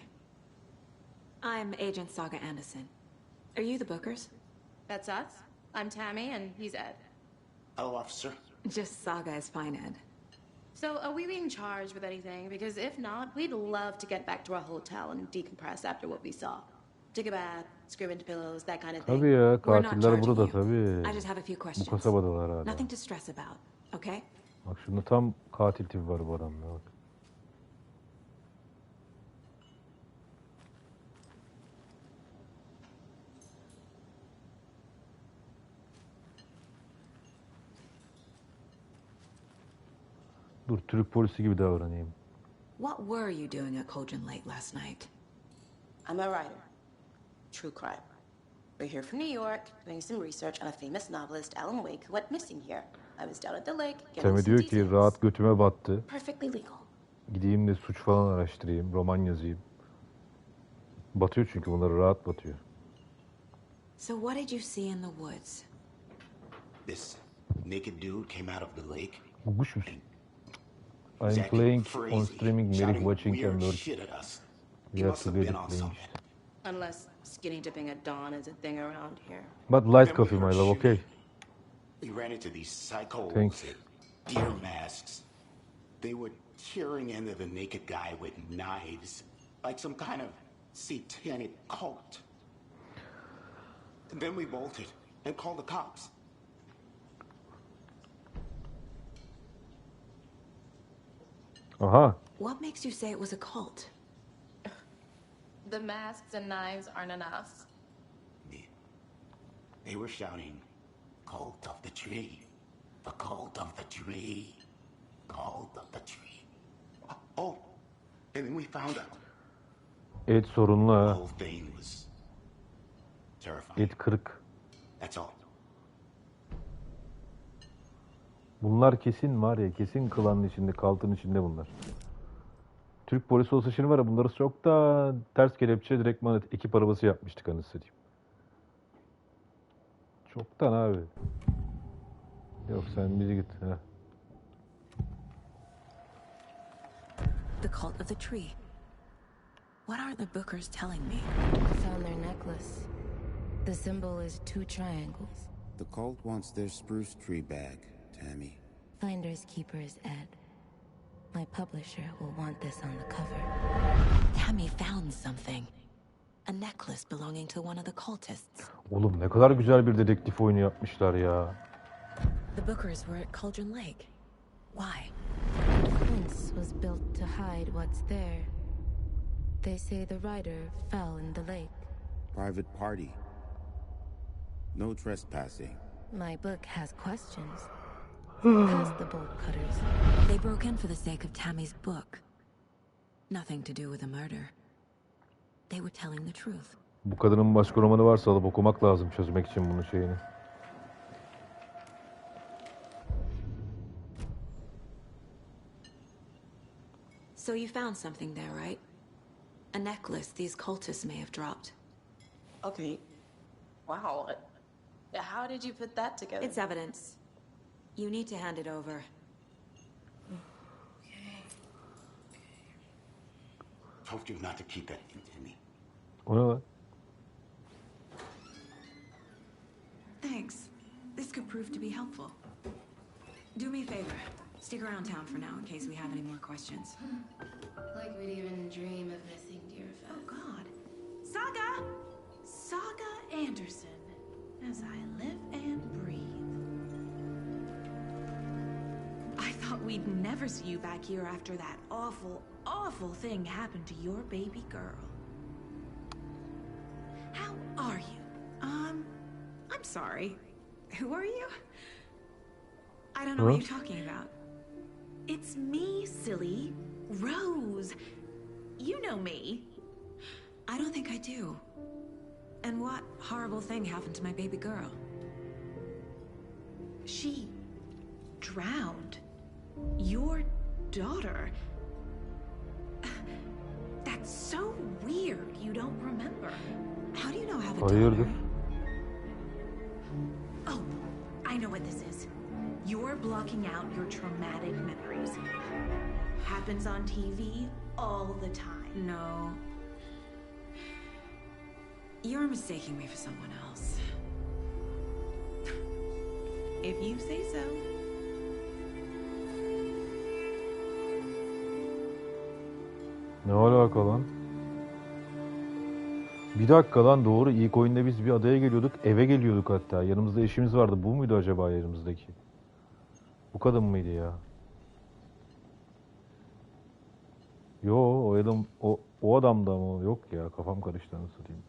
I'm Agent Saga Anderson. Are you the Bookers? That's us. I'm Tammy, and he's Ed. Hello, officer. Just Saga is fine, Ed. So, are we being charged with anything? Because if not, we'd love to get back to our hotel and decompress after what we saw. Take a bath, scream into pillows, that kind of thing. Tabii ya, We're not katiller charging burada you. tabii. I just have a few Bu questions. kasabadalar hala. Nothing to stress about, okay? Bak şunda tam katil tipi var bu adamda bak. Dur, Türk polisi gibi davranayım. What were you doing at Cauldron Lake last night? I'm a writer. True crime. We're here from New York, doing some research on a famous novelist, Alan Wake, who went missing here. I was down at the lake, getting Temi some diyor ki details. rahat götüme battı. Perfectly legal. Gideyim de suç falan araştırayım, roman yazayım. Batıyor çünkü bunları rahat batıyor. So what did you see in the woods? This naked dude came out of the lake. Guguş musun? He was I'm acting playing crazy, on streaming, Mary shouting watching weird and working. shit at us. We He have must to have be been on playing. something. Unless skinny dipping at dawn is a thing around here. But light Then we coffee, my heard love, okay? shooting. We ran into these psychos Thanks. in deer masks. They were tearing into the naked guy with knives, like some kind of satanic cult. And then we bolted and called the cops. Aha. What makes you say it was a cult? The masks and knives aren't enough. They were shouting, "Cult of the tree, the cult of the tree, cult of the tree." Oh, and then we found out Et sorunlu the ha. whole thing was terrifying. Et kırık. That's all. Bunlar kesin var ya, kesin klanın içinde, kaltın içinde bunlar. Türk polisi olsa şimdi var ya, bunları çoktan ters kelepçe direktman ekip arabası yapmıştık anasını satayım. Çoktan abi. Yok sen bizi git. Heh. The cult of the tree. What are the Bookers telling me? Found their necklace. The symbol is 2 triangles. The cult wants their spruce tree back, Tammy. Finders keepers, Ed. My publisher will want this on the cover. Tammy found something. A necklace belonging to one of the cultists. Oğlum ne kadar güzel bir dedektif oyunu yapmışlar ya. The Bookers were at Cauldron Lake. Why? Fence was built to hide what's there. They say the rider fell in the lake. Private party. No trespassing. My book has questions. Past the bolt cutters. They broke in for the sake of Tammy's book. Nothing to do with a murder. They were telling the truth. Bu kadının başka romanı varsa alıp okumak lazım çözmek için bunun şeyini. So you found something there, right? A necklace these cultists may have dropped. Okay. Wow. How did you put that together? It's evidence. You need to hand it over. Told you not to keep that in, Timmy. O ne lan? Thanks. This could prove to be helpful. Do me a favor. Stick around town for now in case we have any more questions. Like we'd even dream of missing Deerfest. Oh, God. Saga! Saga Anderson. As I live and breathe. I thought we'd never see you back here after that awful, awful thing happened to your baby girl. How are you? I'm sorry. Who are you? I don't know what you're talking about. It's me, silly. Rose. You know me. I don't think I do. And what horrible thing happened to my baby girl? She drowned. Your daughter. That's so weird you don't remember. How do you know I have a Hayırdır? daughter? Oh, I know what this is. You're blocking out your traumatic memories. Happens on TV all the time. No. You're mistaking me for someone else. If you say so. Ne alaka lan? Bir dakika lan, doğru. İlk oyunda biz bir adaya geliyorduk. Eve geliyorduk hatta. Yanımızda eşimiz vardı. Bu muydu acaba yanımızdaki? Bu kadın mıydı ya? Yo, o adam o adamdı ama yok ya. Kafam karıştı, nasıl diyeyim.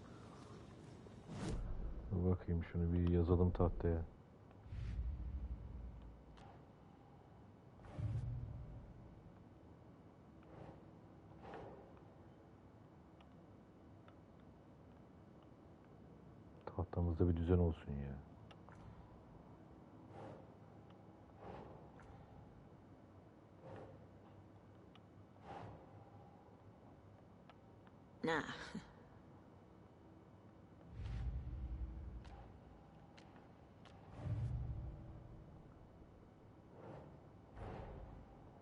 Dur bakayım, şunu bir yazalım tahtaya. Tahtamızda bir düzen olsun ya. Nah.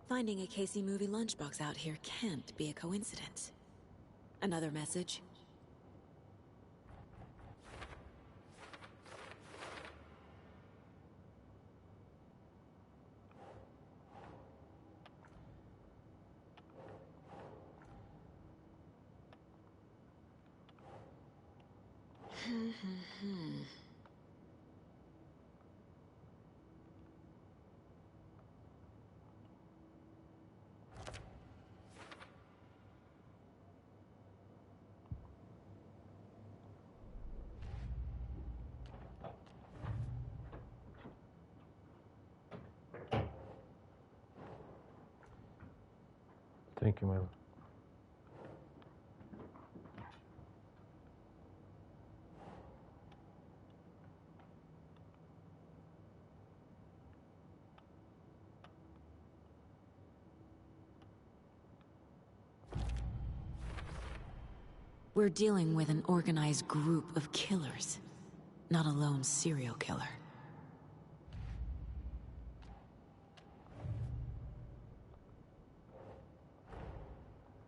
Finding a Casey movie lunchbox out here can't be a coincidence. Another message? Thank you, man. We're dealing with an organized group of killers, not a lone serial killer.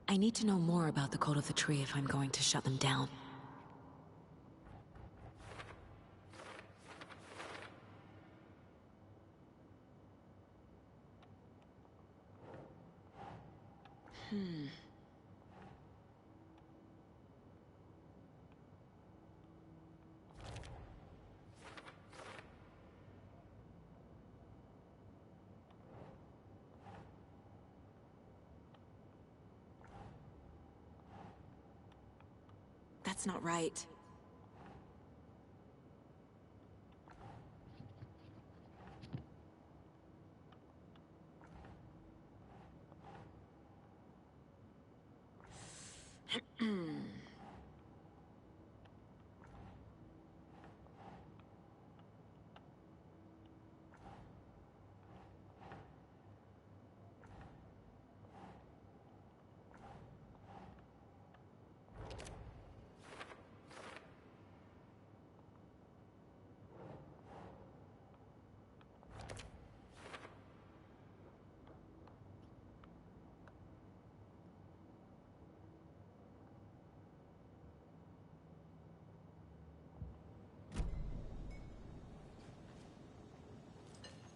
I need to know more about the cult of the tree if I'm going to shut them down. That's not right.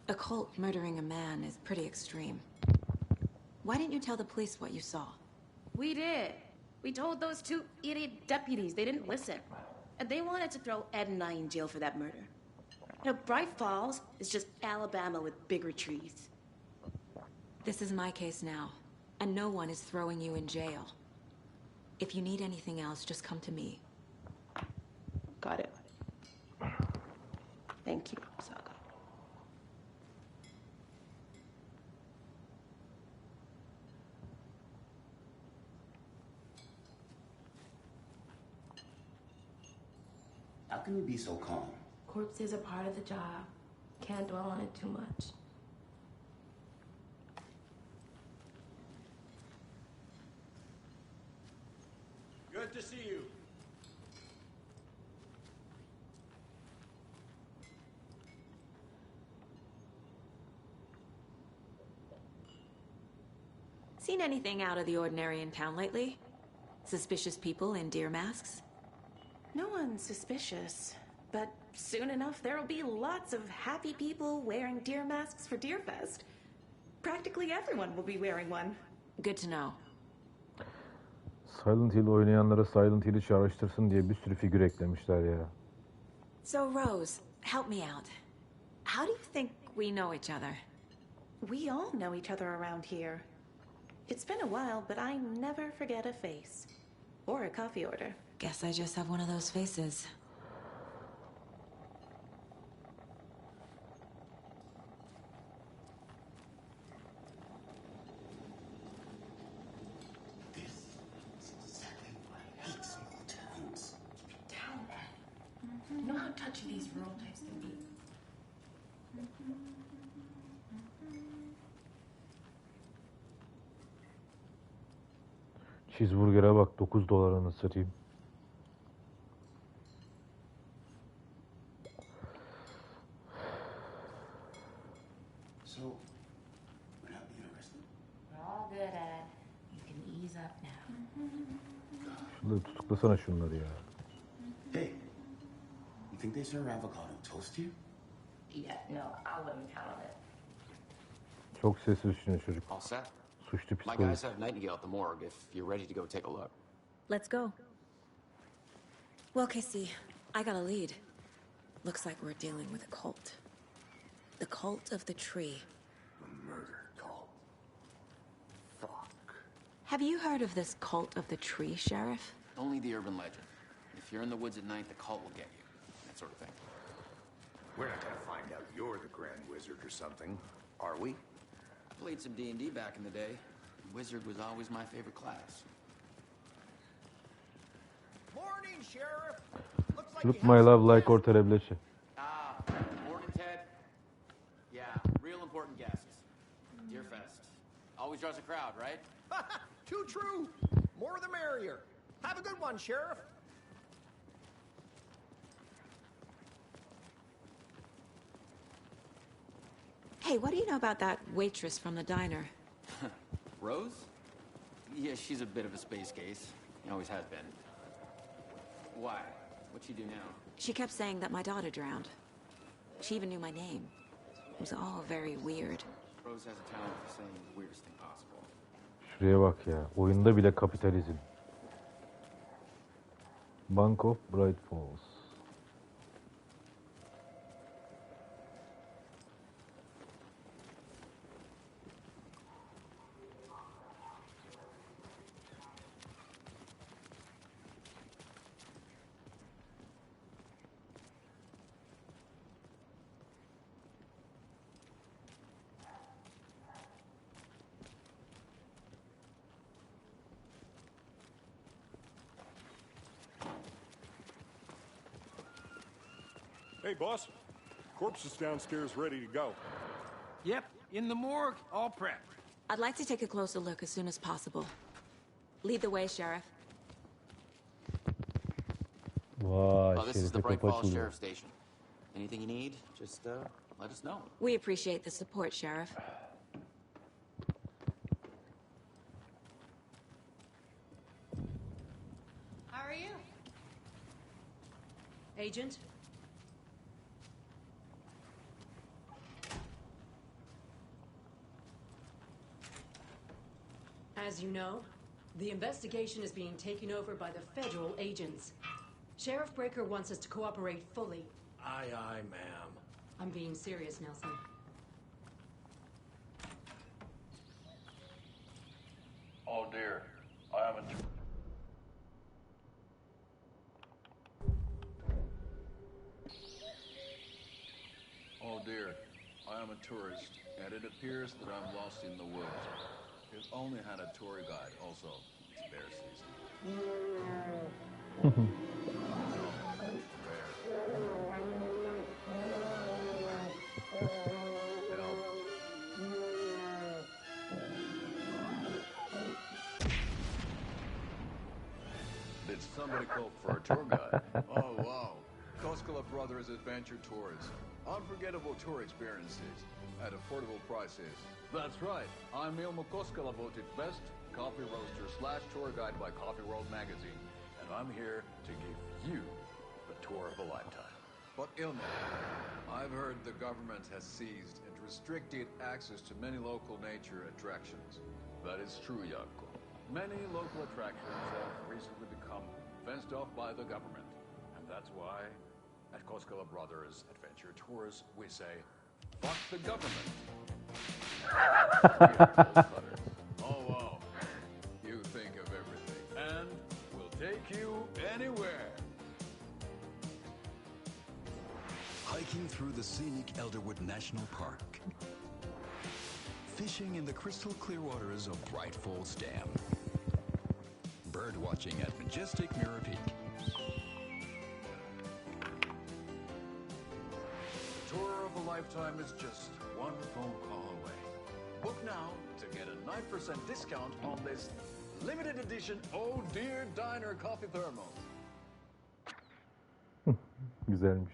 A cult murdering a man is pretty extreme. Why didn't you tell the police what you saw? We did. We told those two idiot deputies. They didn't listen. And they wanted to throw Ed and I in jail for that murder. You know, Bright Falls is just Alabama with bigger trees. This is my case now, and no one is throwing you in jail. If you need anything else, just come to me. Got it. Thank you, Saga. How can you be so calm? Corpses are part of the job. Can't dwell on it too much. Good to see you. Seen anything out of the ordinary in town lately? Suspicious people in deer masks? No one's suspicious. But soon enough, there'll be lots of happy people wearing deer masks for Deerfest. Practically everyone will be wearing one. Good to know. Silent Hill oynayanlara Silent Hill'i çağrıştırsın diye bir sürü figür eklemişler ya. So Rose, help me out. How do you think we know each other? We all know each other around here. It's been a while, but I never forget a face. Or a coffee order. Guess I just have one of those faces. This is exactly why I hate small towns. Keep it down, Ed. You know how touchy these rural types can be. Cheeseburger'e bak, $9 satayım. So, we're not being arrested? We're all good, Ed. You can ease up now. Şunları tutuklasana şunları ya. Hey, you think they serve avocado toast here? Yeah, no, I wouldn't count on it. Çok sessiz düşünüyor çocuk. All set. Suçlu My guys psikolojisi. have Nightingale at the morgue if you're ready to go take a look. Let's go. Well, Casey, I got a lead. Looks like we're dealing with a cult. The cult of the tree. A murder cult. Fuck. Have you heard of this cult of the tree, Sheriff? Only the urban legend. If you're in the woods at night, the cult will get you. That sort of thing. We're not gonna find out you're the Grand Wizard or something, are we? Played some D&D back in the day. Wizard was always my favorite class. Morning, Sheriff. Looks like Look you my have love some like or terebleşi. Morning, Ted. Yeah, real important guests. Deerfest. Always draws a crowd, right? Too true. More the merrier. Have a good one, Sheriff. Hey, what do you know about that waitress from the diner? Rose? Yeah, she's a bit of a space case. He always has been. Why? What'd she do now? She kept saying that my daughter drowned. She even knew my name. It was all very weird. Rose has a talent for saying the weirdest thing possible. Şuraya bak ya. Oyunda bile kapitalizm. Bank of Bright Falls. Hey, boss. Corpse is downstairs ready to go. Yep, in the morgue, all prepped. I'd like to take a closer look as soon as possible. Lead the way, Sheriff. Vay, Oh, this is the şerife Bright kapı Falls açılıyor. Sheriff Station. Anything you need, just let us know. We appreciate the support, Sheriff. How are you? Agent? As you know, the investigation is being taken over by the federal agents. Sheriff Breaker wants us to cooperate fully. Aye, aye, ma'am. I'm being serious, Nelson. Oh dear, I am a... Oh dear, I am a tourist, and it appears that I'm lost in the woods. If only had a tour guide, also. It's bear season. Did somebody call for a tour guide? Oh, wow. Koskela Brothers Adventure Tours. Unforgettable tour experiences at affordable prices. That's right. I'm Ilmo Koskela, voted best coffee roaster / tour guide by Coffee World magazine. And I'm here to give you the tour of a lifetime. But Ilmo, I've heard the government has seized and restricted access to many local nature attractions. That is true, Jaakko. Many local attractions have recently become fenced off by the government. And that's why, at Koskela Brothers Adventure Tours, we say, fuck the government. Oh, wow. You think of everything. And we'll take you anywhere. Hiking through the scenic Elderwood National Park. Fishing in the crystal clear waters of Bright Falls Dam. Bird watching at majestic Mirror Peak. The tour of a lifetime is just one phone call away. Book now to get a 9% discount on this limited edition Oh Dear Diner coffee thermos. Güzelmiş.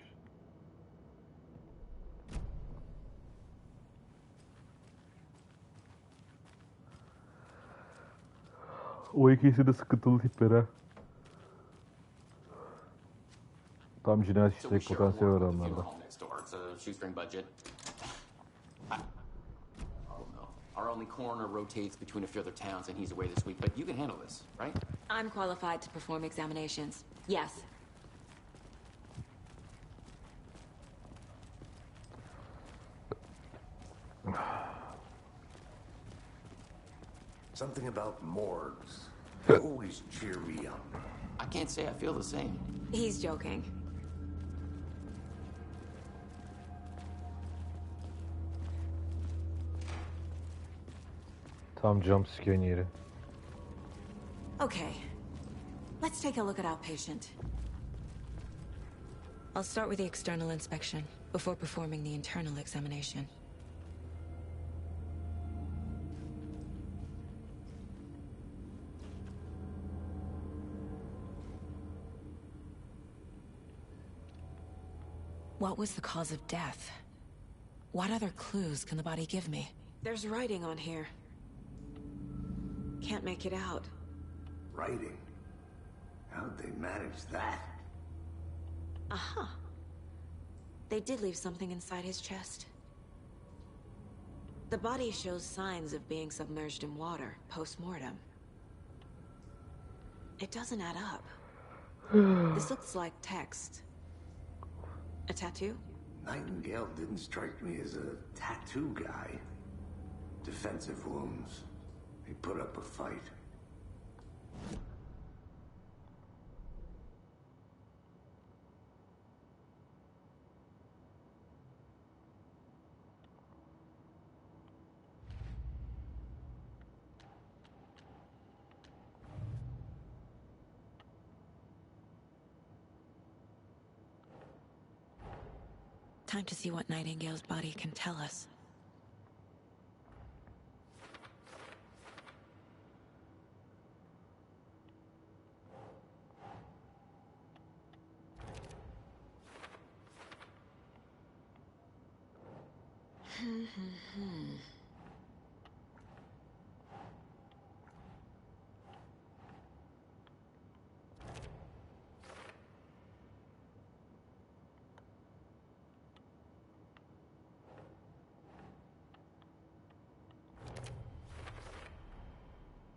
O ikisi de sıkıntılı tipler ha. Tam cinayet So we işleyecek share a potansiyel var morgue with a onlarda. funeral home next door. It's a shoestring budget. Oh no. Our only coroner rotates between a few other towns, and he's away this week. But you can handle this, right? I'm qualified to perform examinations. Yes. Something about morgues. They always cheer me up. I can't say I feel the same. He's joking. Tam jump scare'in yeri. Okay. Let's take a look at outpatient. I'll start with the external inspection before performing the internal examination. What was the cause of death? What other clues can the body give me? There's writing on here. Can't make it out. Writing? How'd they manage that? Uh-huh. They did leave something inside his chest. The body shows signs of being submerged in water, post-mortem. It doesn't add up. This looks like text. A tattoo? Nightingale didn't strike me as a tattoo guy. Defensive wounds. He put up a fight. Time to see what Nightingale's body can tell us.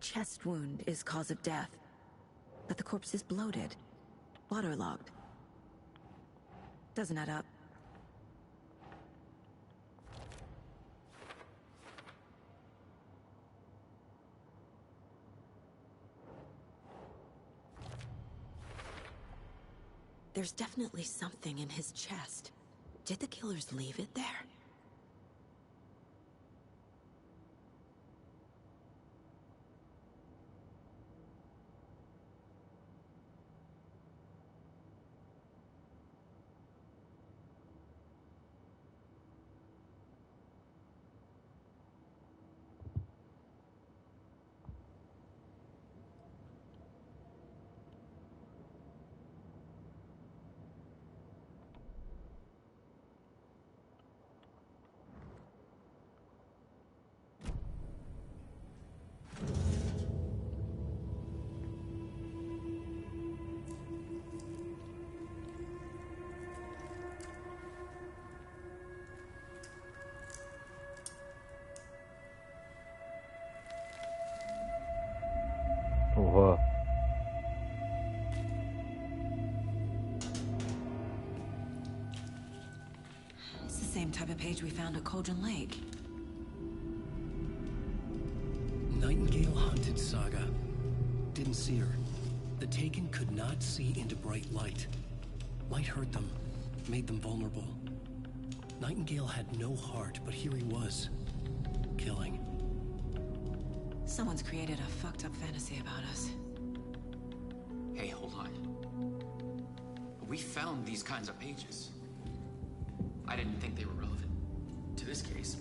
Chest wound is cause of death, but the corpse is bloated, waterlogged. Doesn't add up. There's definitely something in his chest. Did the killers leave it there? Oha. It's the same type of page we found at Cauldron Lake. Nightingale hunted Saga. Didn't see her. The Taken could not see into bright light. Light hurt them, made them vulnerable. Nightingale had no heart, but here he was, killing. Someone's created a fucked up fantasy about us. Hey, hold on. We found these kinds of pages. I didn't think they were relevant to this case.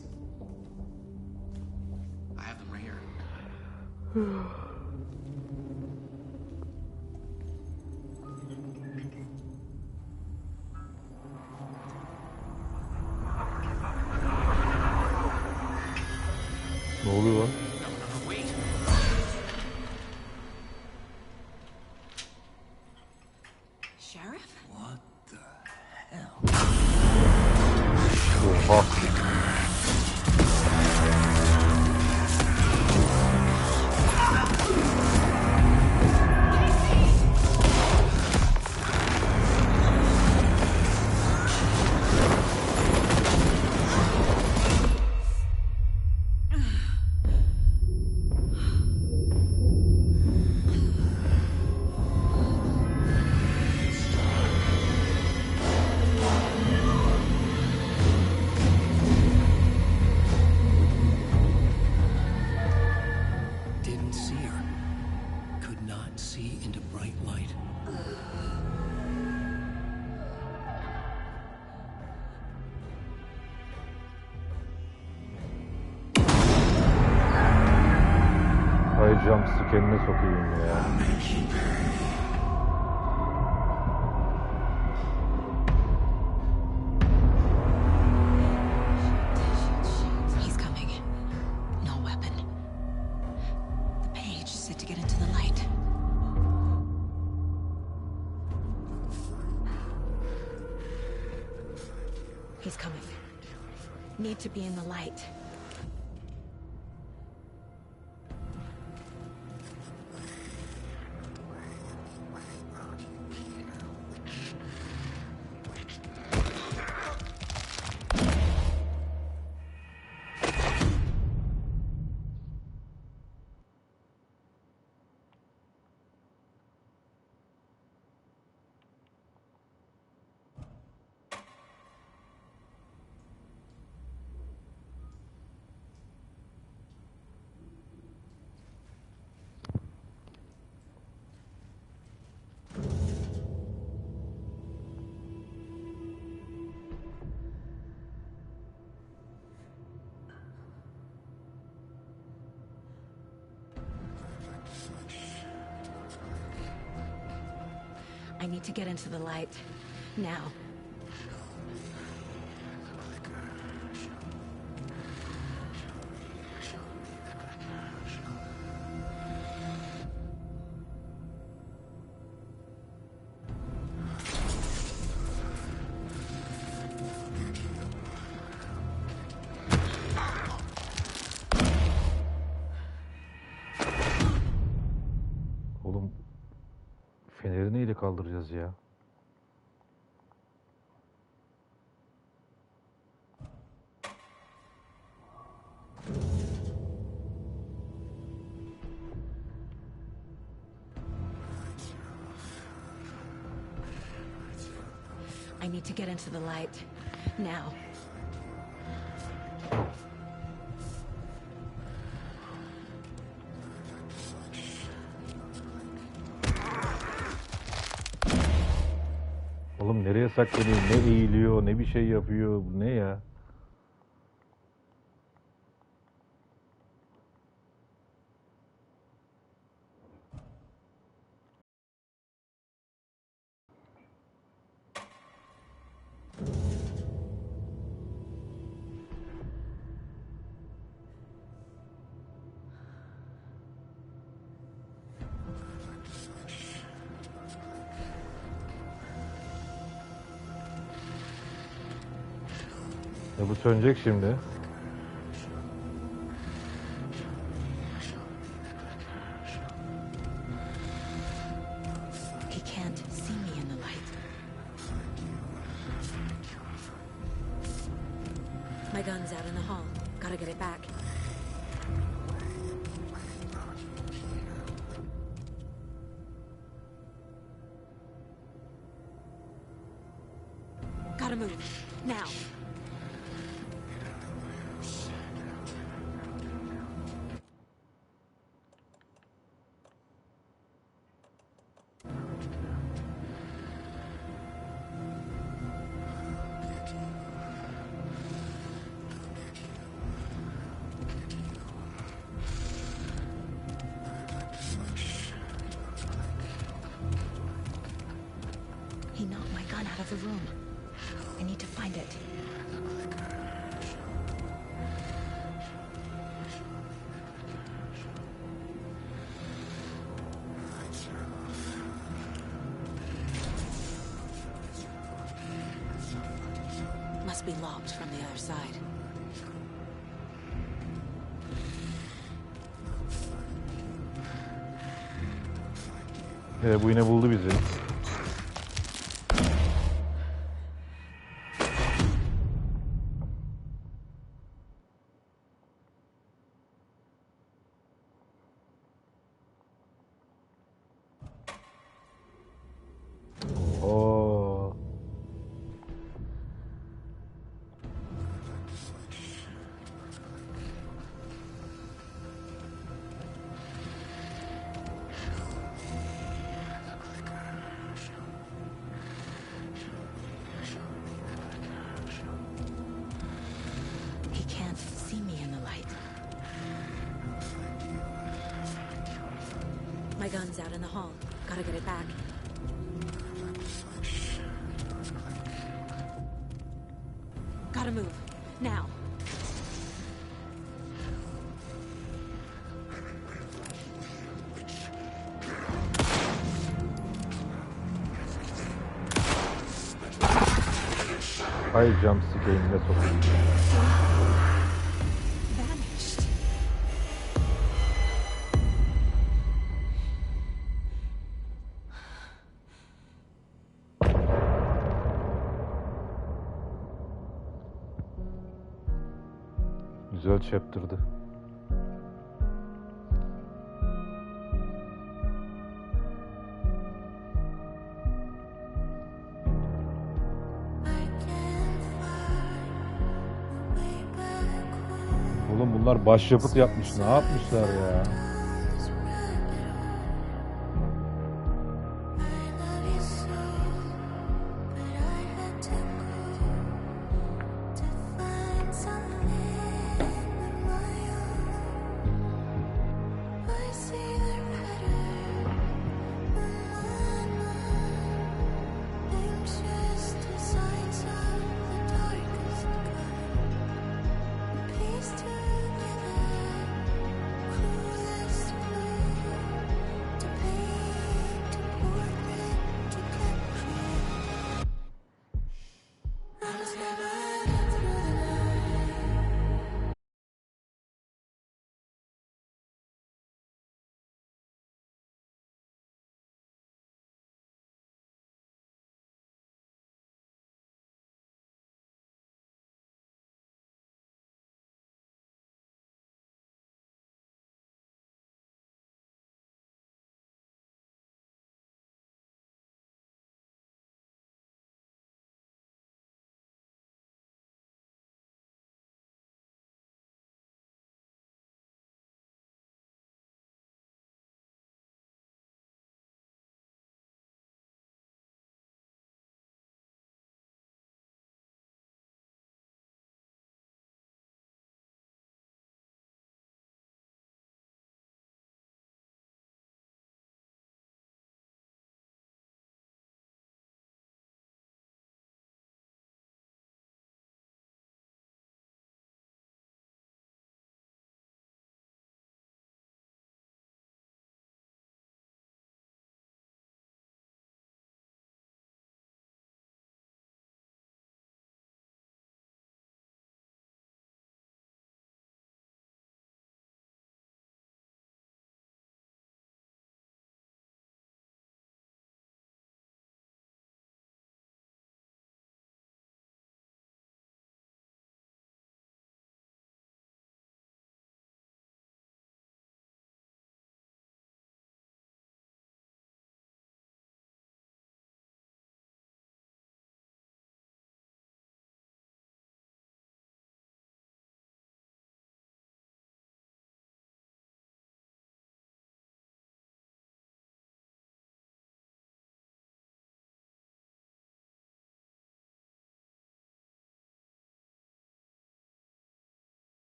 I have them right here. Ne oluyor lan? Wait. Sheriff? What the hell? Oha. Didn't see her. Could not see into bright light. Ay jumpscare'ine sokayım ya. He's coming. No weapon. The page. He's coming. Need to be in the light. I need to get into the light. Now. Oğlum feneri neyle kaldıracağız ya? I need to get into the light. Now. Oğlum nereye saklanıyor? Ne eğiliyor, ne bir şey yapıyor. Bu ne ya? Bu sönecek şimdi. He can't see me in the light. My gun's out in the hall. Gotta get it back. Gotta move. Now. He knocked my gun out of the room. I need to find it. Must be locked from the other side. Bu yine buldu bizi. Oho. He can't see me in the light. My gun's out in the hall. Gotta get it back. Gotta move. Now. Hay jumpscare'ine sokayım. Vanished. Güzel chapter'dı. Oğlum bunlar başyapıt yapmış. Ne yapmışlar ya?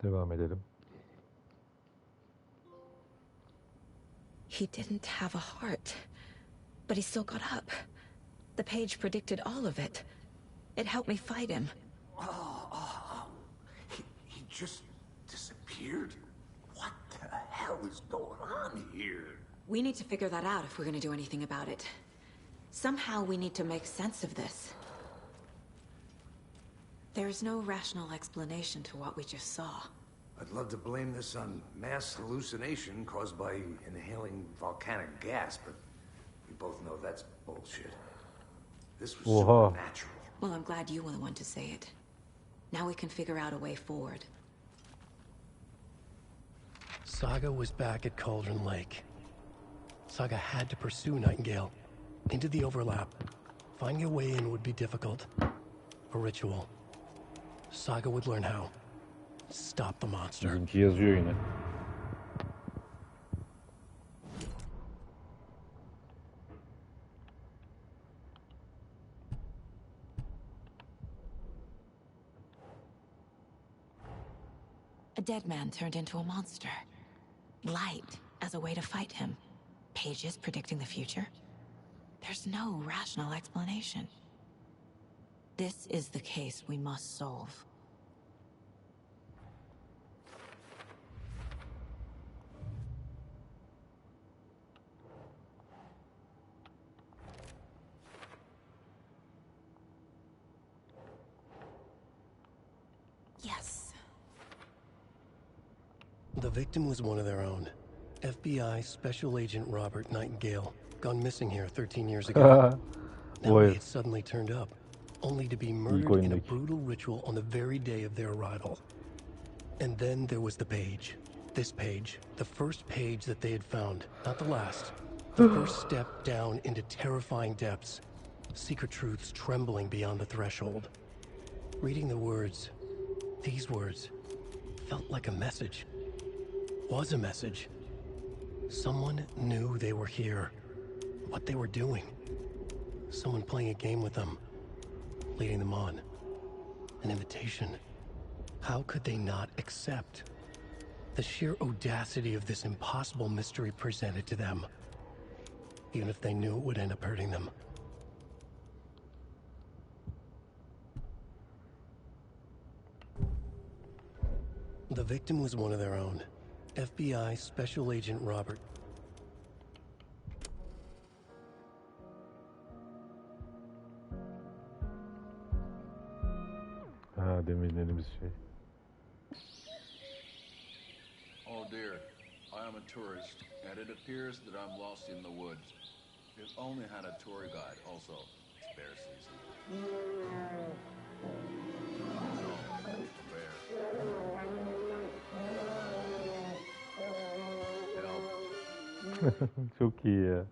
Devam edelim. He didn't have a heart, but he still got up. The page predicted all of it. It helped me fight him. He just disappeared? What the hell is going on here? We need to figure that out if we're gonna do anything about it. Somehow we need to make sense of this. There's no rational explanation to what we just saw. I'd love to blame this on mass hallucination caused by inhaling volcanic gas, but we both know that's bullshit. This was supernatural. Well, I'm glad you were the one to say it. Now we can figure out a way forward. Saga was back at Cauldron Lake. Saga had to pursue Nightingale. Into the overlap. Finding a way in would be difficult. A ritual. Saga would learn how. Stop the monster. Bizimki yazıyor yine. A dead man turned into a monster. Light as a way to fight him. Pages predicting the future. There's no rational explanation. This is the case we must solve. Yes. The victim was one of their own. FBI Special Agent Robert Nightingale, gone missing here 13 years ago. Now he had suddenly turned up, only to be murdered in a brutal ritual on the very day of their arrival. And then there was the page. This page, the first page that they had found, not the last. The first step down into terrifying depths. Secret truths trembling beyond the threshold. Reading the words, these words, felt like a message. Was a message. Someone knew they were here. What they were doing. Someone playing a game with them. Leading them on. An invitation. How could they not accept? The sheer audacity of this impossible mystery presented to them. Even if they knew it would end up hurting them. The victim was one of their own. FBI Special Agent Robert. Ha, demin dediğimiz şey. Oh dear, I am a tourist, and it appears that I'm lost in the woods. If only had a tour guide also. It's bear season. No, bear. Çok iyi ya.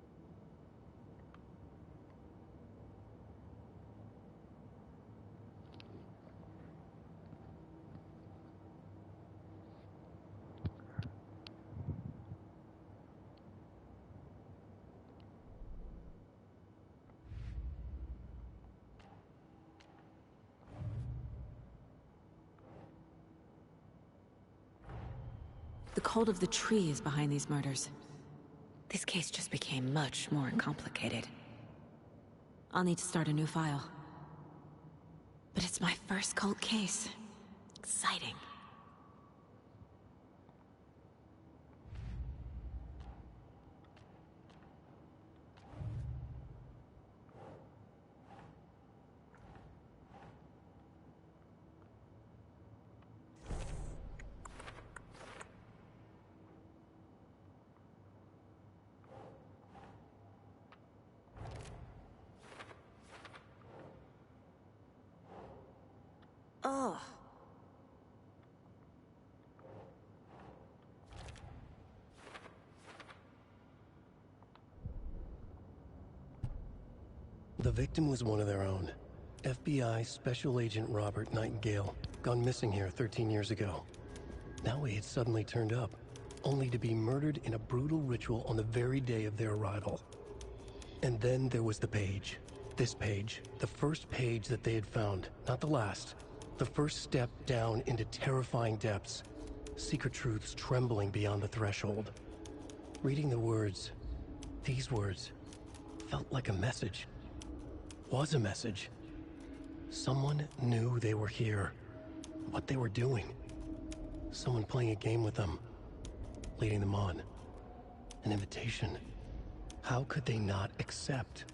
The cult of the tree is behind these murders. This case just became much more complicated. I'll need to start a new file. But it's my first cult case. Exciting. Ugh. The victim was one of their own. FBI Special Agent Robert Nightingale, gone missing here 13 years ago. Now he had suddenly turned up, only to be murdered in a brutal ritual on the very day of their arrival. And then there was the page. This page, the first page that they had found, not the last. The first step down into terrifying depths. secret truths trembling beyond the threshold. Reading the words, these words, felt like a message. Was a message. Someone knew they were here, what they were doing. Someone playing a game with them, leading them on. An invitation. How could they not accept?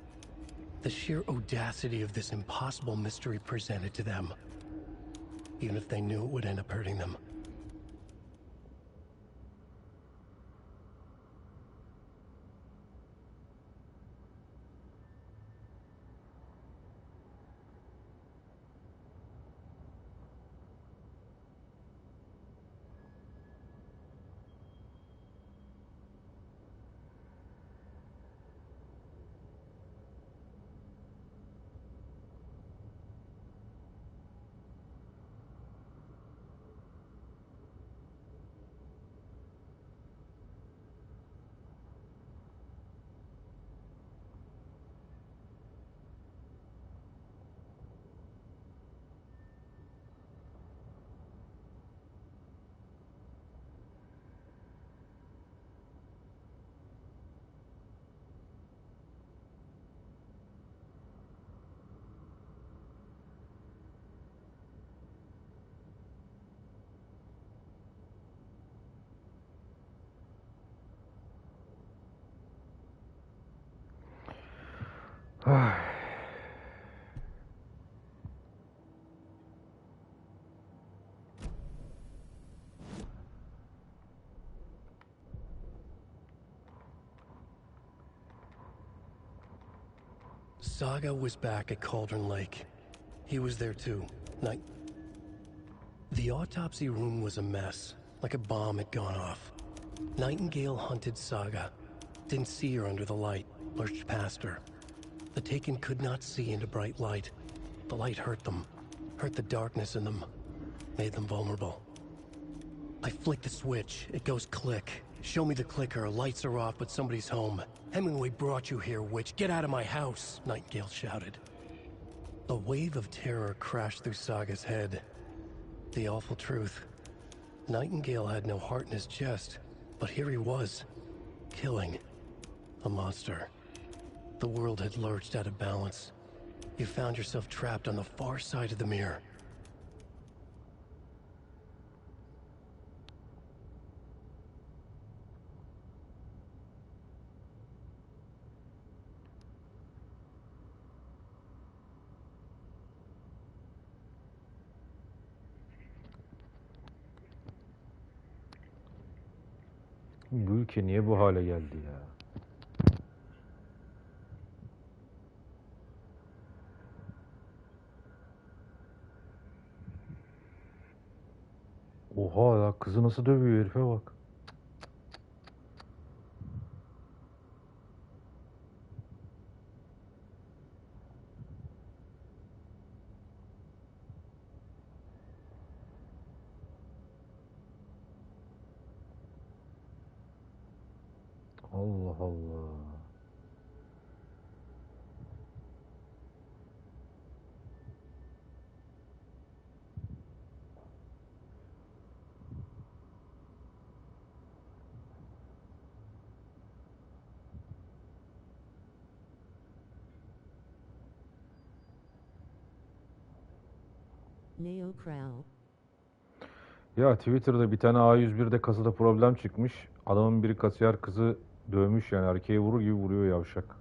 The sheer audacity of this impossible mystery presented to them, even if they knew it would end up hurting them. Saga was back at Cauldron Lake. He was there too. The autopsy room was a mess, like a bomb had gone off. Nightingale hunted Saga. Didn't see her under the light, lurched past her. The Taken could not see into bright light. The light hurt them, hurt the darkness in them, made them vulnerable. I flick the switch, it goes click. Show me the clicker, lights are off, but somebody's home. Hemingway brought you here, witch. Get out of my house, Nightingale shouted. A wave of terror crashed through Saga's head. The awful truth. Nightingale had no heart in his chest, but here he was, killing a monster. The world had lurched out of balance. You found yourself trapped on the far side of the mirror. Bu ülke niye bu hale geldi ya? Oha ya, kızı nasıl dövüyor herife bak. Allah Allah. Neo Crow. Ya Twitter'da bir tane A101'de kasada problem çıkmış. Adamın biri kasiyer kızı dövmüş, yani erkeği vurur gibi vuruyor yavşak.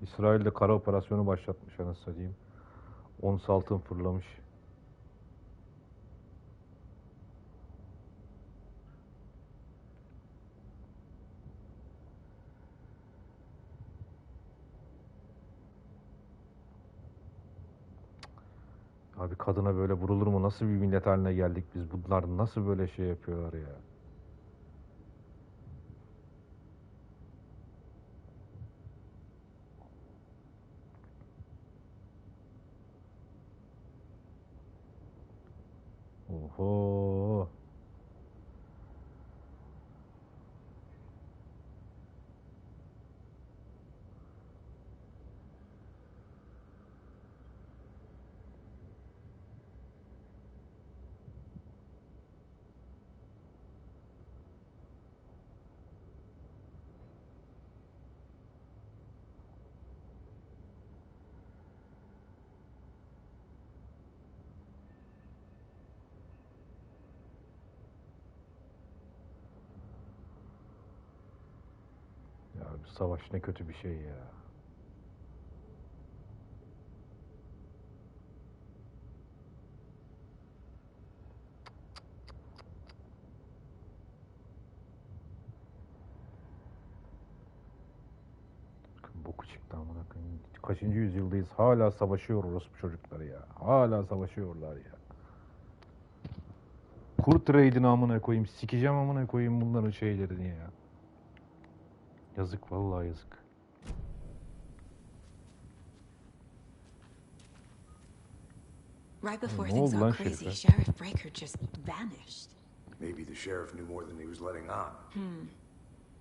İsrail'de kara operasyonu başlatmış anasını satayım. Ons altın fırlamış. Abi kadına böyle vurulur mu? Nasıl bir millet haline geldik biz? Bunlar nasıl böyle şey yapıyorlar ya? Oho. savaş ne kötü bir şey ya. Boku çıktı amına koyayım. Kaçıncı yüzyıldayız? Hala savaşıyor orospu çocukları ya. Hala savaşıyorlar ya. Kurt raid'ini amına koyayım. Sikeceğim amına koyayım bunların şeylerini ya. Yazık vallahi yazık. Right before Ne things oldu lan got crazy, Şerife? Sheriff Breaker just vanished. Maybe the sheriff knew more than he was letting on.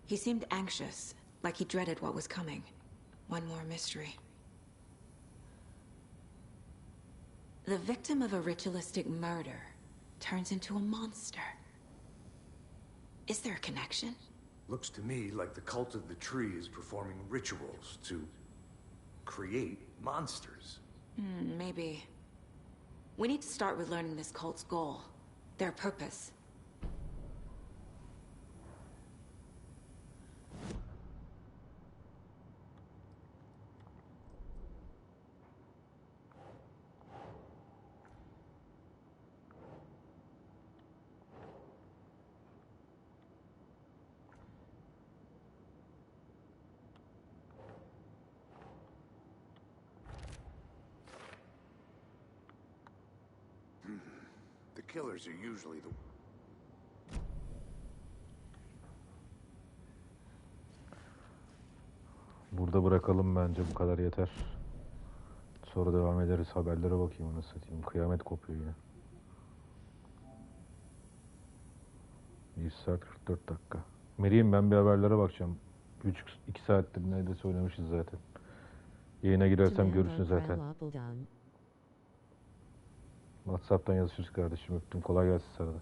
He seemed anxious, like he dreaded what was coming. One more mystery. The victim of a ritualistic murder turns into a monster. Is there a connection? Looks to me like the cult of the tree is performing rituals to create monsters. Maybe. We need to start with learning this cult's goal, their purpose. The killers are usually the... Burada bırakalım bence bu kadar yeter. Sonra devam ederiz. Haberlere bakayım onu satayım. Kıyamet kopuyor yine. 100 saat 44 dakika. Meryem ben bir haberlere bakacağım. 2 saattir neredeyse oynamışız zaten. Yayına girersem görürsün zaten. WhatsApp'tan yazışırız kardeşim. Öptüm. Kolay gelsin sana da.